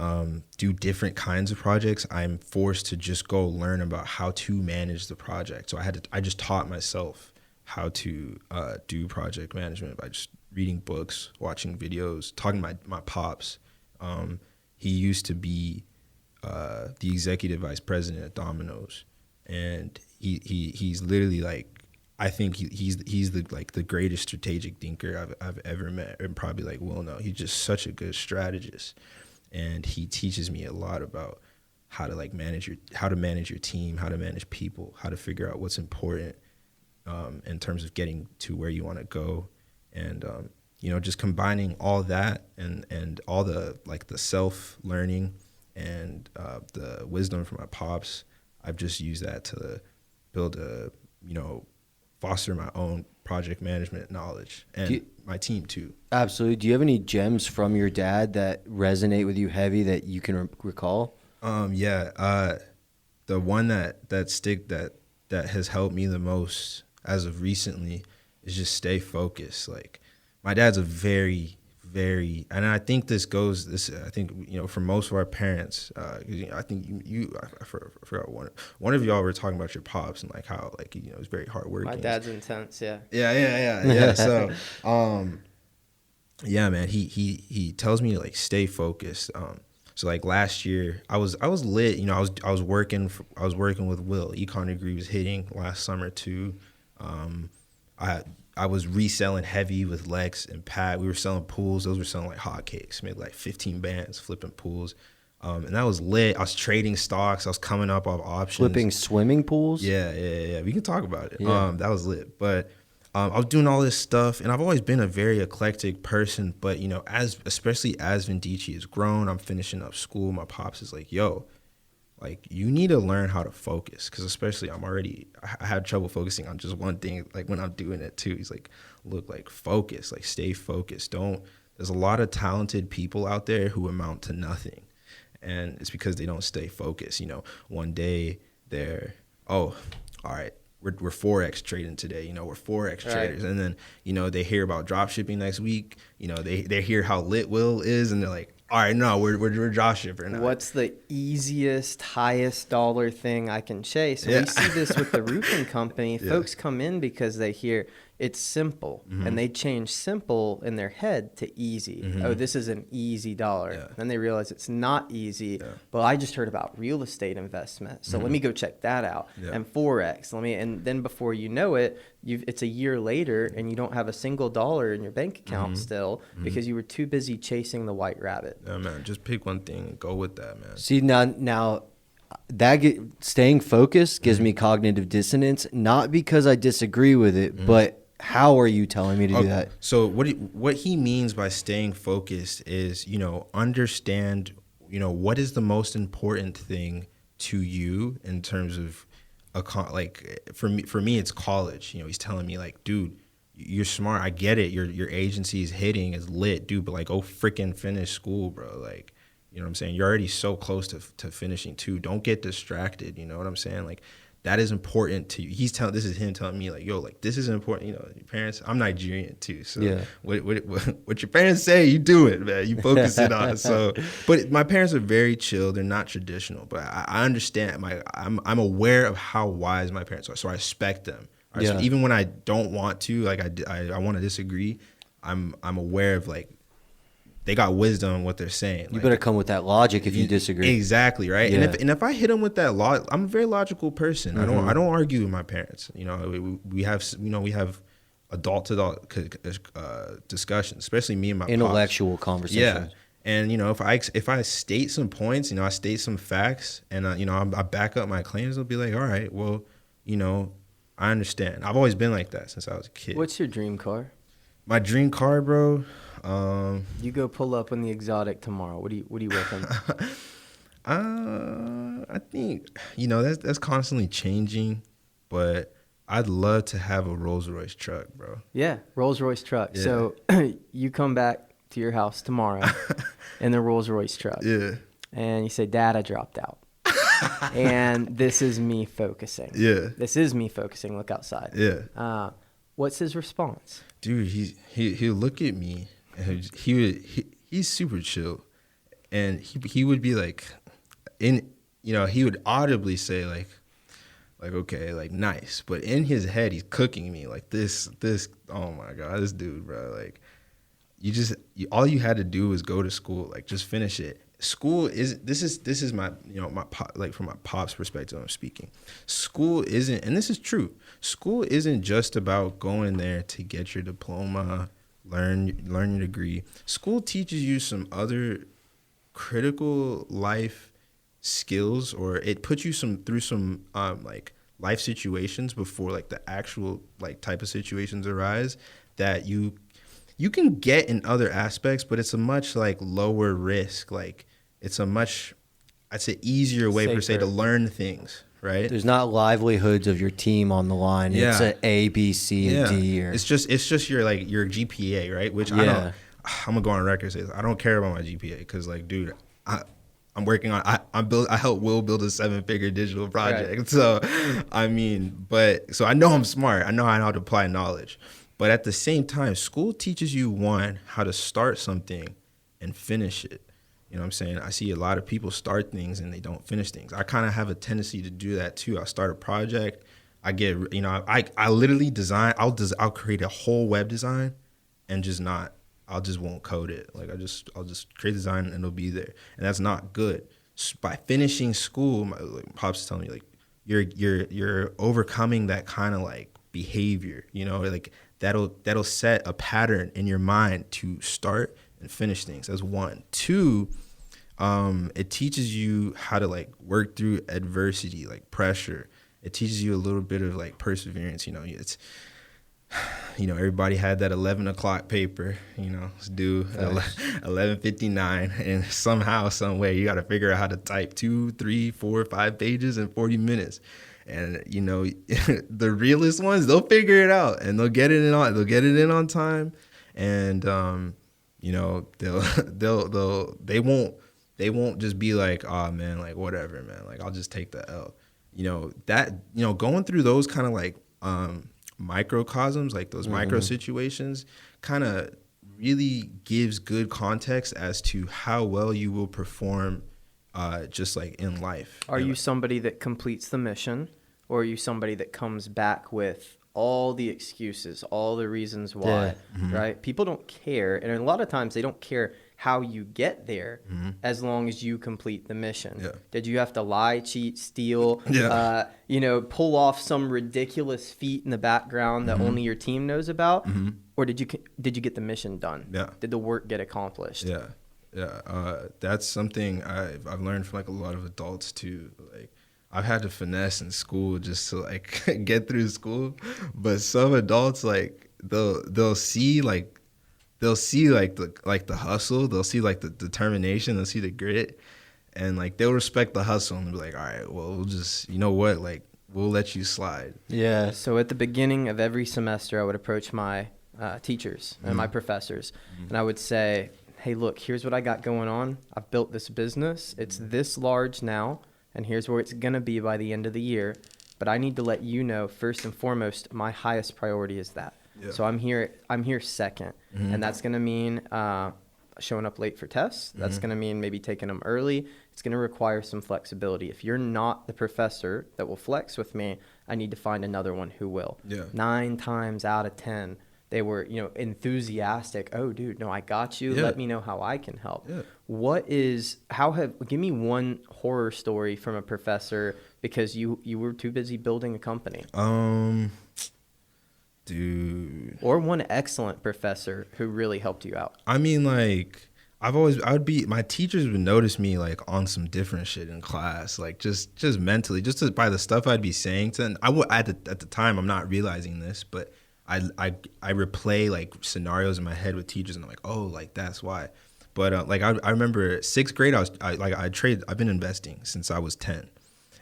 Speaker 1: do different kinds of projects, I'm forced to just go learn about how to manage the project. So I just taught myself how to do project management by just reading books, watching videos, talking to my pops. He used to be the executive vice president at Domino's, and he's literally like, I think he's the greatest strategic thinker I've ever met, and probably like Will know. He's just such a good strategist, and he teaches me a lot about how to like manage your team, how to manage people, how to figure out what's important in terms of getting to where you want to go, and you know, just combining all that and all the like the self learning and the wisdom from my pops. I've just used that to build a, you know, foster my own project management knowledge and my team too.
Speaker 3: Absolutely. Do you have any gems from your dad that resonate with you heavy that you can recall?
Speaker 1: The one that has helped me the most as of recently is just stay focused. Like, my dad's a very, and I think I think, you know, for most of our parents, I think I forgot one of y'all were talking about your pops and like how, like, you know, it's very hardworking.
Speaker 2: My dad's intense, yeah.
Speaker 1: Yeah. So, yeah, man, he tells me to like stay focused. So like last year, I was lit. You know, I was working with Will. Econ degree was hitting last summer too. I was reselling heavy with Lex and Pat. We were selling pools. Those were selling like hotcakes. Made like 15 bands flipping pools. And that was lit. I was trading stocks. I was coming up off options.
Speaker 3: Flipping swimming pools?
Speaker 1: Yeah. We can talk about it.
Speaker 3: Yeah.
Speaker 1: That was lit. But I was doing all this stuff, and I've always been a very eclectic person. But, you know, especially as Vindici has grown, I'm finishing up school. My pops is like, yo, like, you need to learn how to focus, because especially I had trouble focusing on just one thing, like when I'm doing it too. He's like, look, like, focus, like, stay focused. There's a lot of talented people out there who amount to nothing, and it's because they don't stay focused. You know, one day they're, oh, all right, we're Forex trading today, you know, we're Forex traders. And then, you know, they hear about drop shipping next week, you know, they hear how lit Will is, and they're like, all right, no, we're drop shipper now.
Speaker 2: What's the easiest, highest dollar thing I can chase? And we see this with the roofing company. Folks come in because they hear, it's simple, and they change simple in their head to easy. Oh, this is an easy dollar.
Speaker 1: Yeah.
Speaker 2: Then they realize it's not easy.
Speaker 1: Yeah.
Speaker 2: Well, I just heard about real estate investment, so let me go check that out.
Speaker 1: Yeah.
Speaker 2: And Forex, and then before you know it, it's a year later, and you don't have a single dollar in your bank account still because you were too busy chasing the white rabbit.
Speaker 1: Yeah, man. Just pick one thing and go with that, man.
Speaker 3: See, now staying focused gives me cognitive dissonance, not because I disagree with it, but how are you telling me to do that?
Speaker 1: So what he means by staying focused is, understand, what is the most important thing to you in terms of for me it's college. He's telling me like, dude, you're smart. I get it. Your agency is hitting, is lit, dude, but like, go freaking finish school, bro. Like, you know what I'm saying? You're already so close to finishing too. Don't get distracted. You know what I'm saying? Like, that is important to you. This is him telling me like, yo, like, this is important. Your parents, I'm Nigerian too. So
Speaker 3: yeah.
Speaker 1: what your parents say, you do it, man. You focus it on. So, but my parents are very chill. They're not traditional, but I understand. I'm aware of how wise my parents are. So I respect them. So even when I don't want to, like I want to disagree, I'm aware of like, they got wisdom on what they're saying.
Speaker 3: You better come with that logic if you disagree.
Speaker 1: Exactly, right?
Speaker 3: Yeah.
Speaker 1: And if I hit them with that I'm a very logical person. I don't argue with my parents. We have adult-to-adult discussions, especially me and my
Speaker 3: intellectual
Speaker 1: pops.
Speaker 3: conversation.
Speaker 1: Yeah. And if I state some points, I state some facts, and I back up my claims, they'll be like, all right, well, I understand. I've always been like that since I was a kid.
Speaker 2: What's your dream car?
Speaker 1: My dream car, bro.
Speaker 2: You go pull up in the exotic tomorrow. What do you reckon?
Speaker 1: I think that's constantly changing, but I'd love to have a Rolls Royce truck, bro.
Speaker 2: Yeah, Rolls Royce truck.
Speaker 1: Yeah.
Speaker 2: So you come back to your house tomorrow in the Rolls Royce truck.
Speaker 1: Yeah.
Speaker 2: And you say, Dad, I dropped out. And this is me focusing.
Speaker 1: Yeah.
Speaker 2: This is me focusing. Look outside.
Speaker 1: Yeah.
Speaker 2: What's his response?
Speaker 1: Dude, he'll look at me and he's super chill, and he would be like, he would audibly say like okay, like nice, but in his head he's cooking me like this. Oh my god, this dude, bro. Like, all you had to do was go to school, like just finish it. School is this is my my like from my pop's perspective I'm speaking. School isn't, and this is true. School isn't just about going there to get your diploma, learn your degree. School teaches you some other critical life skills, or it puts you through some like life situations before like the actual like type of situations arise that you can get in other aspects, but it's a much like lower risk. Like, it's a much, I'd say, easier way per se to learn things, right?
Speaker 3: There's not livelihoods of your team on the line.
Speaker 1: Yeah.
Speaker 3: It's an A, B, C, and D. Or...
Speaker 1: It's just your GPA, right? Which I'm gonna go on record and say I don't care about my GPA because like, dude, I'm working on I helped Will build a 7-figure digital project. Right. So so I know I'm smart. I know how to apply knowledge. But at the same time, school teaches you, one, how to start something and finish it. You know what I'm saying? I see a lot of people start things and they don't finish things. I kind of have a tendency to do that too. I'll start a project. I get, I literally design. I'll create a whole web design and I just won't code it. Like, I'll just create a design and it'll be there. And that's not good. By finishing school, my pops is telling me like, you're overcoming that kind of like behavior, like, that'll set a pattern in your mind to start and finish things. That's one. Two, it teaches you how to like work through adversity, like pressure. It teaches you a little bit of like perseverance. It's everybody had that 11 o'clock paper. It's due 11:59, and somehow, some way, you got to figure out how to type 2, 3, 4, 5 pages in 40 minutes. And the realest ones, they'll figure it out and they'll get it in on time, and they won't just be like, oh man, like whatever, man, like I'll just take the L. Going through those kind of like microcosms, like those micro situations, kind of really gives good context as to how well you will perform just like in life.
Speaker 2: Are you somebody that completes the mission, or are you somebody that comes back with all the excuses, all the reasons why, right? People don't care. And a lot of times they don't care how you get there as long as you complete the mission.
Speaker 1: Yeah.
Speaker 2: Did you have to lie, cheat, steal, pull off some ridiculous feat in the background that only your team knows about? Or did you get the mission done?
Speaker 1: Yeah.
Speaker 2: Did the work get accomplished?
Speaker 1: Yeah. That's something I've learned from like a lot of adults too. Like I've had to finesse in school just to like get through school, but some adults like they'll see the hustle, they'll see like the determination, they'll see the grit, and like they'll respect the hustle and be like, all right, well, we'll just, you know what, like we'll let you slide.
Speaker 3: Yeah.
Speaker 2: So at the beginning of every semester, I would approach my teachers and my professors, and I would say, hey, look, here's what I got going on. I've built this business. It's this large now, and here's where it's going to be by the end of the year. But I need to let you know, first and foremost, my highest priority is that. Yeah. So I'm here second, and that's going to mean showing up late for tests. That's going to mean maybe taking them early. It's going to require some flexibility. If you're not the professor that will flex with me, I need to find another one who will. Yeah. 9 times out of 10, they were, enthusiastic. Oh, dude, no, I got you. Yeah. Let me know how I can help. Yeah. Give me one horror story from a professor because you were too busy building a company.
Speaker 1: Dude.
Speaker 2: Or one excellent professor who really helped you out.
Speaker 1: I mean, like, my teachers would notice me like on some different shit in class, like just mentally, just by the stuff I'd be saying to them. At the time, I'm not realizing this, but I replay like scenarios in my head with teachers, and I'm like, oh, like that's why. But like I remember 6th grade, I've been investing since I was 10,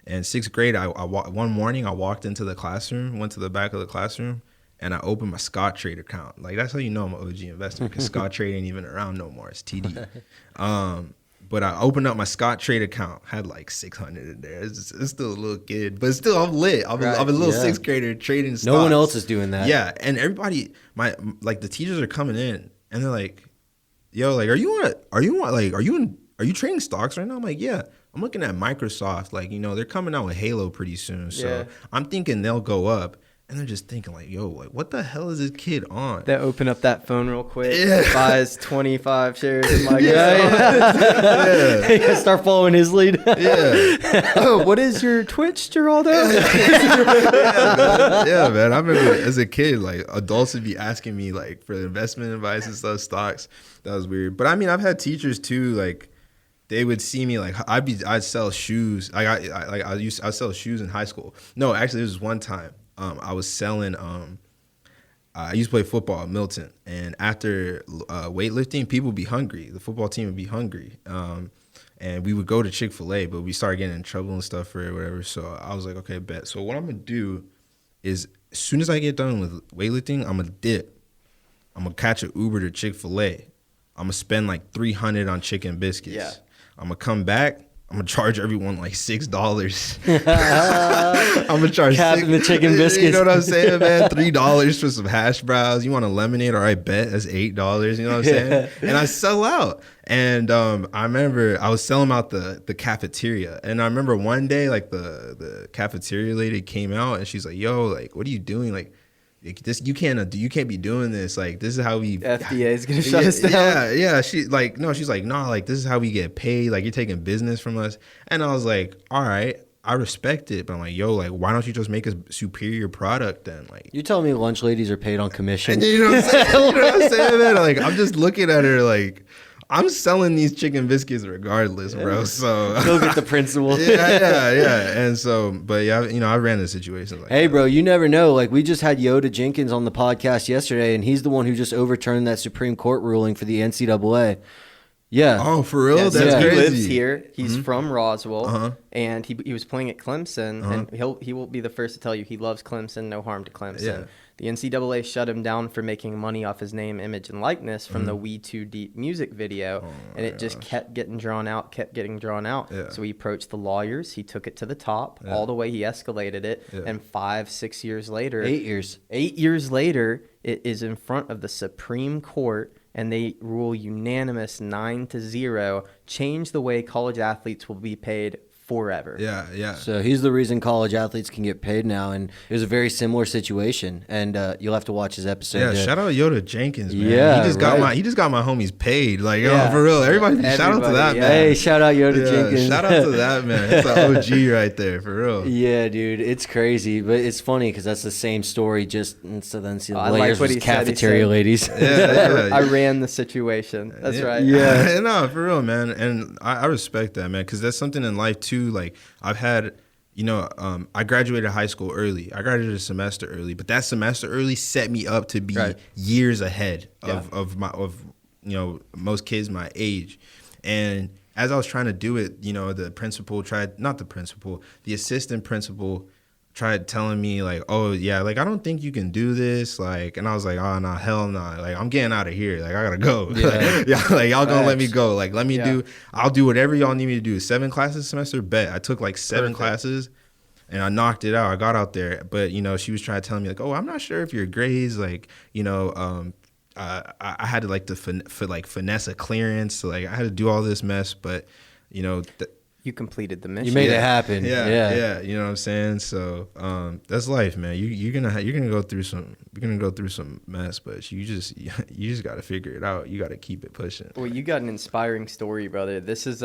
Speaker 1: and 6th grade, one morning I walked into the classroom, went to the back of the classroom, and I opened my Scottrade account. Like that's how you know I'm an OG investor, because Scottrade ain't even around no more. It's TD. But I opened up my Scottrade account, had like 600 in there. It's still a little kid, but still I'm lit. I'm a little 6th grader trading stocks.
Speaker 3: No one else is doing that.
Speaker 1: Yeah, and everybody, the teachers are coming in, and they're like, "Yo, like, are you trading stocks right now?" I'm like, "Yeah, I'm looking at Microsoft. Like, they're coming out with Halo pretty soon, so I'm thinking they'll go up." And they're just thinking like, yo, like, what the hell is this kid on?
Speaker 2: They open up that phone real quick, buys 25 shares in Microsoft.
Speaker 3: Yeah. Start following his lead.
Speaker 1: Yeah.
Speaker 2: Oh, what is your Twitch, Jerraldo?
Speaker 1: Yeah, man. I remember as a kid, like, adults would be asking me like for investment advice and stuff, stocks. That was weird. But I mean, I've had teachers too, like, they would see me like I'd sell shoes. I'd sell shoes in high school. No, actually, there was one time. I was selling, I used to play football at Milton, and after weightlifting, people would be hungry. The football team would be hungry. And we would go to Chick-fil-A, but we started getting in trouble and stuff for it, whatever. So I was like, okay, bet. So what I'm going to do is, as soon as I get done with weightlifting, I'm going to dip. I'm going to catch an Uber to Chick-fil-A. I'm going to spend like $300 on chicken biscuits. Yeah. I'm going to come back. I'm gonna charge everyone like $6. I'm gonna charge
Speaker 3: the chicken biscuits.
Speaker 1: You know what I'm saying, man? $3 for some hash browns. You want a lemonade? All right, bet that's $8. You know what I'm saying? And I sell out. And I remember I was selling out the cafeteria. And I remember one day, like the cafeteria lady came out and she's like, "Yo, like, what are you doing? Like, this you can't be doing this. Like, this is how we
Speaker 2: FDA is gonna shut us down."
Speaker 1: Yeah. She's like, no, like, this is how we get paid. Like, you're taking business from us. And I was like, all right, I respect it, but I'm like, yo, like, why don't you just make a superior product then? Like,
Speaker 3: you're telling me lunch ladies are paid on commission?
Speaker 1: You know what I'm saying? You know what I'm saying, man? Like, I'm just looking at her like, I'm selling these chicken biscuits regardless, bro. So
Speaker 3: go get the principal.
Speaker 1: Yeah. And so, but yeah, I ran into situations like
Speaker 3: hey,
Speaker 1: that.
Speaker 3: bro, you never know. Like, we just had Yoda Jenkins on the podcast yesterday, and he's the one who just overturned that Supreme Court ruling for the NCAA. Yeah.
Speaker 1: Oh, for real?
Speaker 2: Yeah,
Speaker 1: That's crazy.
Speaker 2: He lives here. He's from Roswell, and he was playing at Clemson, and he will be the first to tell you he loves Clemson. No harm to Clemson. Yeah. The NCAA shut him down for making money off his name, image, and likeness from the We Too Deep music video, and it just kept getting drawn out. Yeah. So he approached the lawyers. He took it to the top, all the way. He escalated it, and 5-6 years later, 8 years later, it is in front of the Supreme Court, and they rule unanimous 9-0, change the way college athletes will be paid forever.
Speaker 1: Yeah, yeah.
Speaker 3: So he's the reason college athletes can get paid now, and it was a very similar situation. And you'll have to watch his episode.
Speaker 1: Yeah, shout out Yoda Jenkins, man.
Speaker 3: Yeah,
Speaker 1: he just got my homies paid. Like,
Speaker 2: Yeah.
Speaker 1: for real. Everybody, shout out to that,
Speaker 2: yeah.
Speaker 1: man.
Speaker 3: Hey, shout out Yoda Jenkins.
Speaker 1: Shout out to that, man. It's an OG right there, for real.
Speaker 3: Yeah, dude, it's crazy, but it's funny because that's the same story. Just instead of the
Speaker 2: I like
Speaker 3: layers
Speaker 2: what
Speaker 3: was
Speaker 2: he said. He
Speaker 3: cafeteria
Speaker 2: said-
Speaker 3: ladies.
Speaker 1: Yeah,
Speaker 2: I ran the situation. That's right.
Speaker 3: Yeah.
Speaker 1: No, for real, man. And I respect that, man, because that's something in life too. Like, I've had, I graduated high school early. I graduated a semester early, but that semester early set me up to be
Speaker 2: Right.
Speaker 1: years ahead
Speaker 2: Yeah.
Speaker 1: of most kids my age. And as I was trying to do it, the assistant principal tried telling me like, oh yeah, like I don't think you can do this, like, and I was like, oh no, hell no, like I'm getting out of here, like I gotta go.
Speaker 3: Yeah.
Speaker 1: Like y'all gonna let me go, like let me
Speaker 2: Yeah.
Speaker 1: I'll do whatever y'all need me to do. 7 classes a semester, bet. I took like 7
Speaker 2: Perfect.
Speaker 1: classes and I knocked it out. I got out there, but she was trying to tell me like, oh, I'm not sure if your grades, like, I had to like finesse a clearance, so like I had to do all this mess, but
Speaker 2: You completed the mission.
Speaker 3: You made it happen.
Speaker 1: yeah, you know what I'm saying? So that's life, man. You're gonna go through some mess, but you just got to figure it out. You got to keep it pushing.
Speaker 2: Well, you got an inspiring story, brother. This is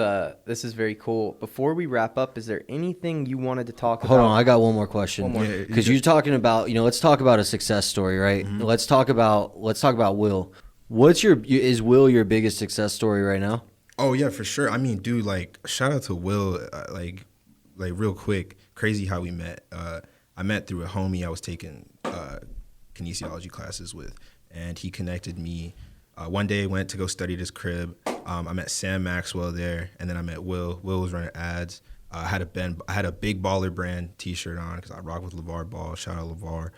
Speaker 2: very cool. Before we wrap up, is there anything you wanted to talk
Speaker 3: Hold
Speaker 2: about?
Speaker 3: on, I got one more question.
Speaker 2: One more.
Speaker 1: Yeah,
Speaker 3: Because you're talking about, let's talk about a success story, right?
Speaker 1: Mm-hmm.
Speaker 3: Let's talk about Will. Is Will your biggest success story right now?
Speaker 1: Oh yeah, for sure. I mean, dude, like shout out to Will. Like real quick, crazy how we met. I met through a homie I was taking kinesiology classes with, and he connected me. One day, went to go study at his crib. I met Sam Maxwell there, and then I met Will. Will was running ads. I had a Big Baller brand T-shirt on because I rock with LeVar Ball. Shout out LeVar.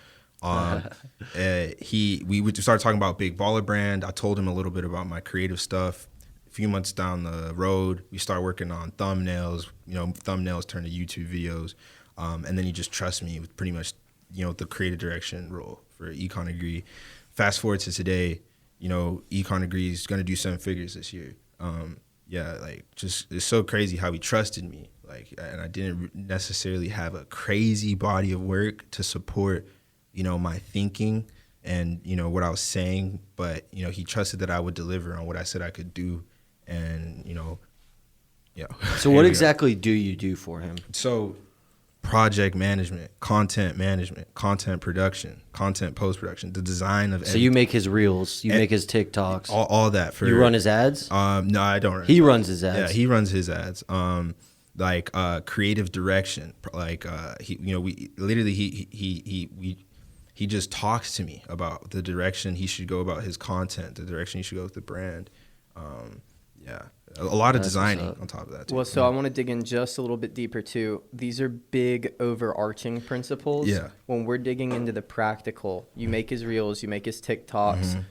Speaker 1: We started talking about Big Baller brand. I told him a little bit about my creative stuff. A few months down the road, we start working on thumbnails. Thumbnails turn to YouTube videos, and then he just trusts me with pretty much, the creative direction role for Econ Degree. Fast forward to today, Econ Degree is gonna do 7 figures this year. It's so crazy how he trusted me. Like, and I didn't necessarily have a crazy body of work to support, my thinking and what I was saying, but he trusted that I would deliver on what I said I could do. And
Speaker 3: So what exactly do you do for him?
Speaker 1: So project management, content production, content post-production, the design of
Speaker 3: So you make his reels, you make his TikToks.
Speaker 1: all that. For
Speaker 3: You run his ads?
Speaker 1: No, I don't run
Speaker 3: He runs his ads.
Speaker 1: Yeah, he runs his ads. Creative direction, like he just talks to me about the direction he should go about his content, the direction he should go with the brand. A lot of
Speaker 3: That's
Speaker 1: designing
Speaker 3: what's up.
Speaker 1: on top of that too.
Speaker 2: Well, so I want to dig in just a little bit deeper too. These are big overarching principles.
Speaker 1: Yeah.
Speaker 2: When we're digging into the practical, you make his reels, you make his TikToks,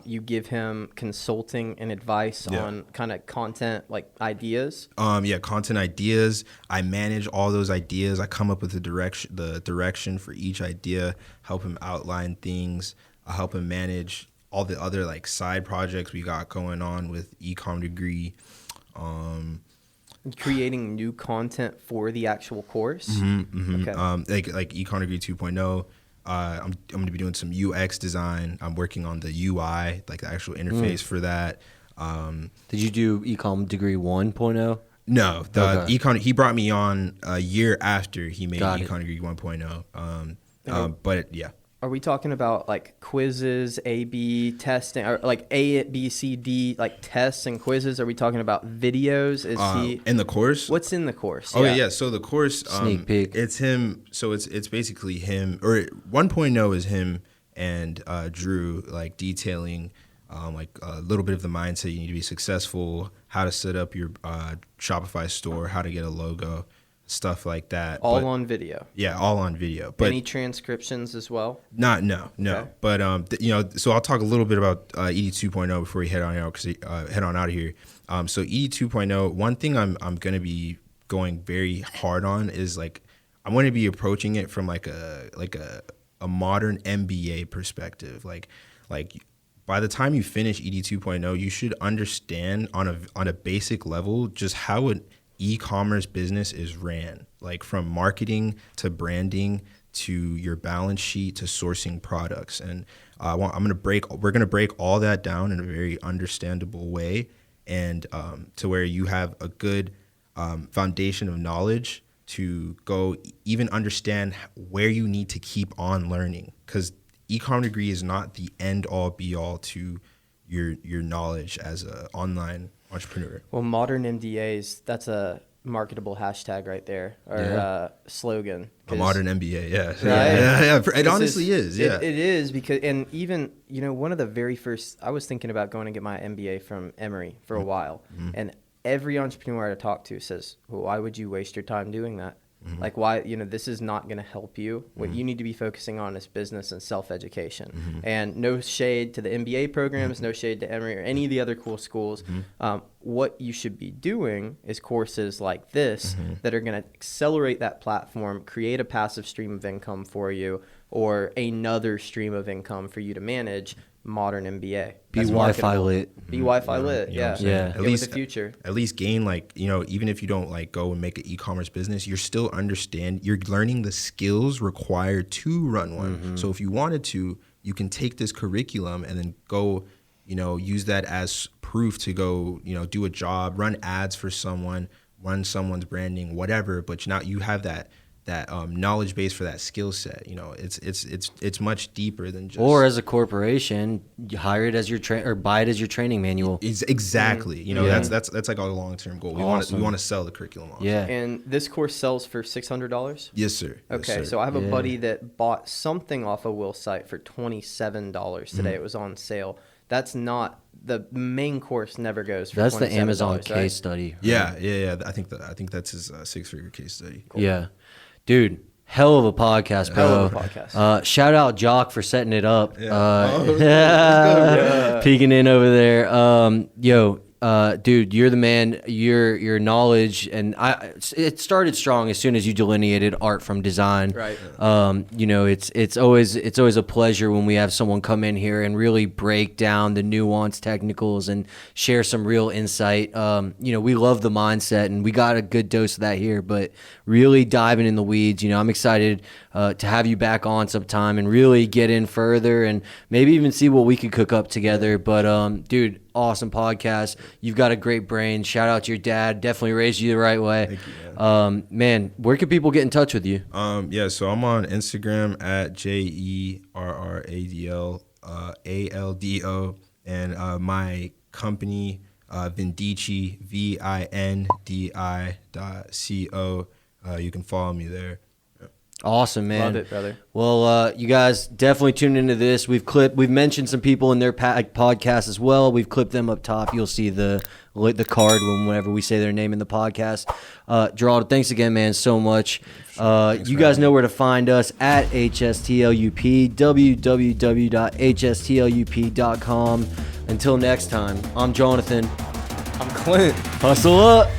Speaker 2: you give him consulting and advice
Speaker 1: Yeah.
Speaker 2: on kind of content like ideas.
Speaker 1: Content ideas. I manage all those ideas. I come up with the direction for each idea, help him outline things. I help him manage all the other like side projects we got going on with Econ Degree.
Speaker 2: Creating new content for the actual course. Okay.
Speaker 1: Like Econ Degree 2.0. I'm going to be doing some UX design. I'm working on the UI, like the actual interface for that.
Speaker 3: Did you do Econ Degree 1.0?
Speaker 1: No,
Speaker 3: Okay.
Speaker 1: Econ. He brought me on a year after he made
Speaker 3: Got it.
Speaker 1: Econ Degree 1.0. But yeah.
Speaker 2: Are we talking about like quizzes, A/B testing, or like A, B, C, D, like tests and quizzes? Are we talking about videos? Is he
Speaker 1: In the course?
Speaker 2: What's in the course?
Speaker 1: Okay, yeah. So the course,
Speaker 3: Sneak peek.
Speaker 1: it's him. So it's basically him, or 1.0 is him and Drew, like detailing like a little bit of the mindset you need to be successful, how to set up your Shopify store, how to get a logo, stuff like that.
Speaker 2: All on video.
Speaker 1: Yeah, all on video. But
Speaker 2: Any transcriptions as well?
Speaker 1: no.
Speaker 2: Okay.
Speaker 1: But so I'll talk a little bit about ED 2.0 before we head on out of here. So ED 2.0, one thing I'm gonna be going very hard on is like I'm going to be approaching it from like a modern MBA perspective. Like by the time you finish ED 2.0, you should understand on a basic level just how an e-commerce business is ran, like from marketing to branding to your balance sheet to sourcing products. And we're gonna break all that down in a very understandable way, and to where you have a good foundation of knowledge to go even understand where you need to keep on learning, because e-com degree is not the end all be all to your knowledge as an online entrepreneur.
Speaker 2: Well, modern MBAs, that's a marketable hashtag right there, or slogan.
Speaker 1: A modern MBA, yeah.
Speaker 2: Right?
Speaker 1: Yeah. It honestly is, yeah.
Speaker 2: It is, because, and even, one of the very first, I was thinking about going to get my MBA from Emory for a while, and every entrepreneur I talk to says, well, why would you waste your time doing that? Like, why, this is not going to help you. What you need to be focusing on is business and self-education. And no shade to the MBA programs, no shade to Emory or any of the other cool schools. What you should be doing is courses like this that are going to accelerate that platform, create a passive stream of income for you, or another stream of income for you to manage. Modern MBA.
Speaker 3: Be Wi-Fi lit.
Speaker 2: Be Wi-Fi lit. Yeah.
Speaker 3: At
Speaker 1: least
Speaker 2: the future.
Speaker 1: At least gain, like, even if you don't like go and make an e-commerce business, you're still you're learning the skills required to run one. So if you wanted to, you can take this curriculum and then go, use that as proof to go, do a job, run ads for someone, run someone's branding, whatever. But now you have that knowledge base for that skill set. It's much deeper than just.
Speaker 3: Or as a corporation, you hire it as your or buy it as your training manual.
Speaker 1: Exactly. That's like our long-term goal. We want to sell the curriculum. Also.
Speaker 3: Yeah.
Speaker 2: And this course sells for $600.
Speaker 1: Yes, sir.
Speaker 2: Okay,
Speaker 1: yes, sir.
Speaker 2: so I have a buddy that bought something off of Will's site for $27 today. It was on sale. That's not the main course. Never goes for.
Speaker 3: That's the Amazon
Speaker 2: right?
Speaker 3: case study. Right?
Speaker 1: Yeah. I think that's his 6-figure case study.
Speaker 3: Cool. Yeah. Dude, hell of a podcast, bro.
Speaker 2: Hell of a podcast.
Speaker 3: Shout out Jock for setting it up.
Speaker 1: Yeah.
Speaker 3: Peeking in over there. Dude, you're the man. Your knowledge, and it started strong as soon as you delineated art from design.
Speaker 2: Right.
Speaker 3: It's always a pleasure when we have someone come in here and really break down the nuanced technicals and share some real insight. We love the mindset, and we got a good dose of that here. But really diving in the weeds, I'm excited to have you back on sometime and really get in further and maybe even see what we could cook up together. But dude, awesome podcast. You've got a great brain. Shout out to your dad. Definitely raised you the right way.
Speaker 1: Thank you,
Speaker 3: man, where can people get in touch with you?
Speaker 1: So I'm on Instagram at JERRADL ALDO, and my company Vindici VINDI.co. You can follow me there.
Speaker 3: Awesome, man.
Speaker 2: Love it, brother.
Speaker 3: Well, you guys definitely tune into this. We've mentioned some people in their podcast as well. We've clipped them up top. You'll see the card whenever we say their name in the podcast. Jerraldo, thanks again, man, so much. You guys know where to find us at HSTLUP, www.hstlup.com. Until next time, I'm Jonathan.
Speaker 2: I'm Clint.
Speaker 3: Hustle up.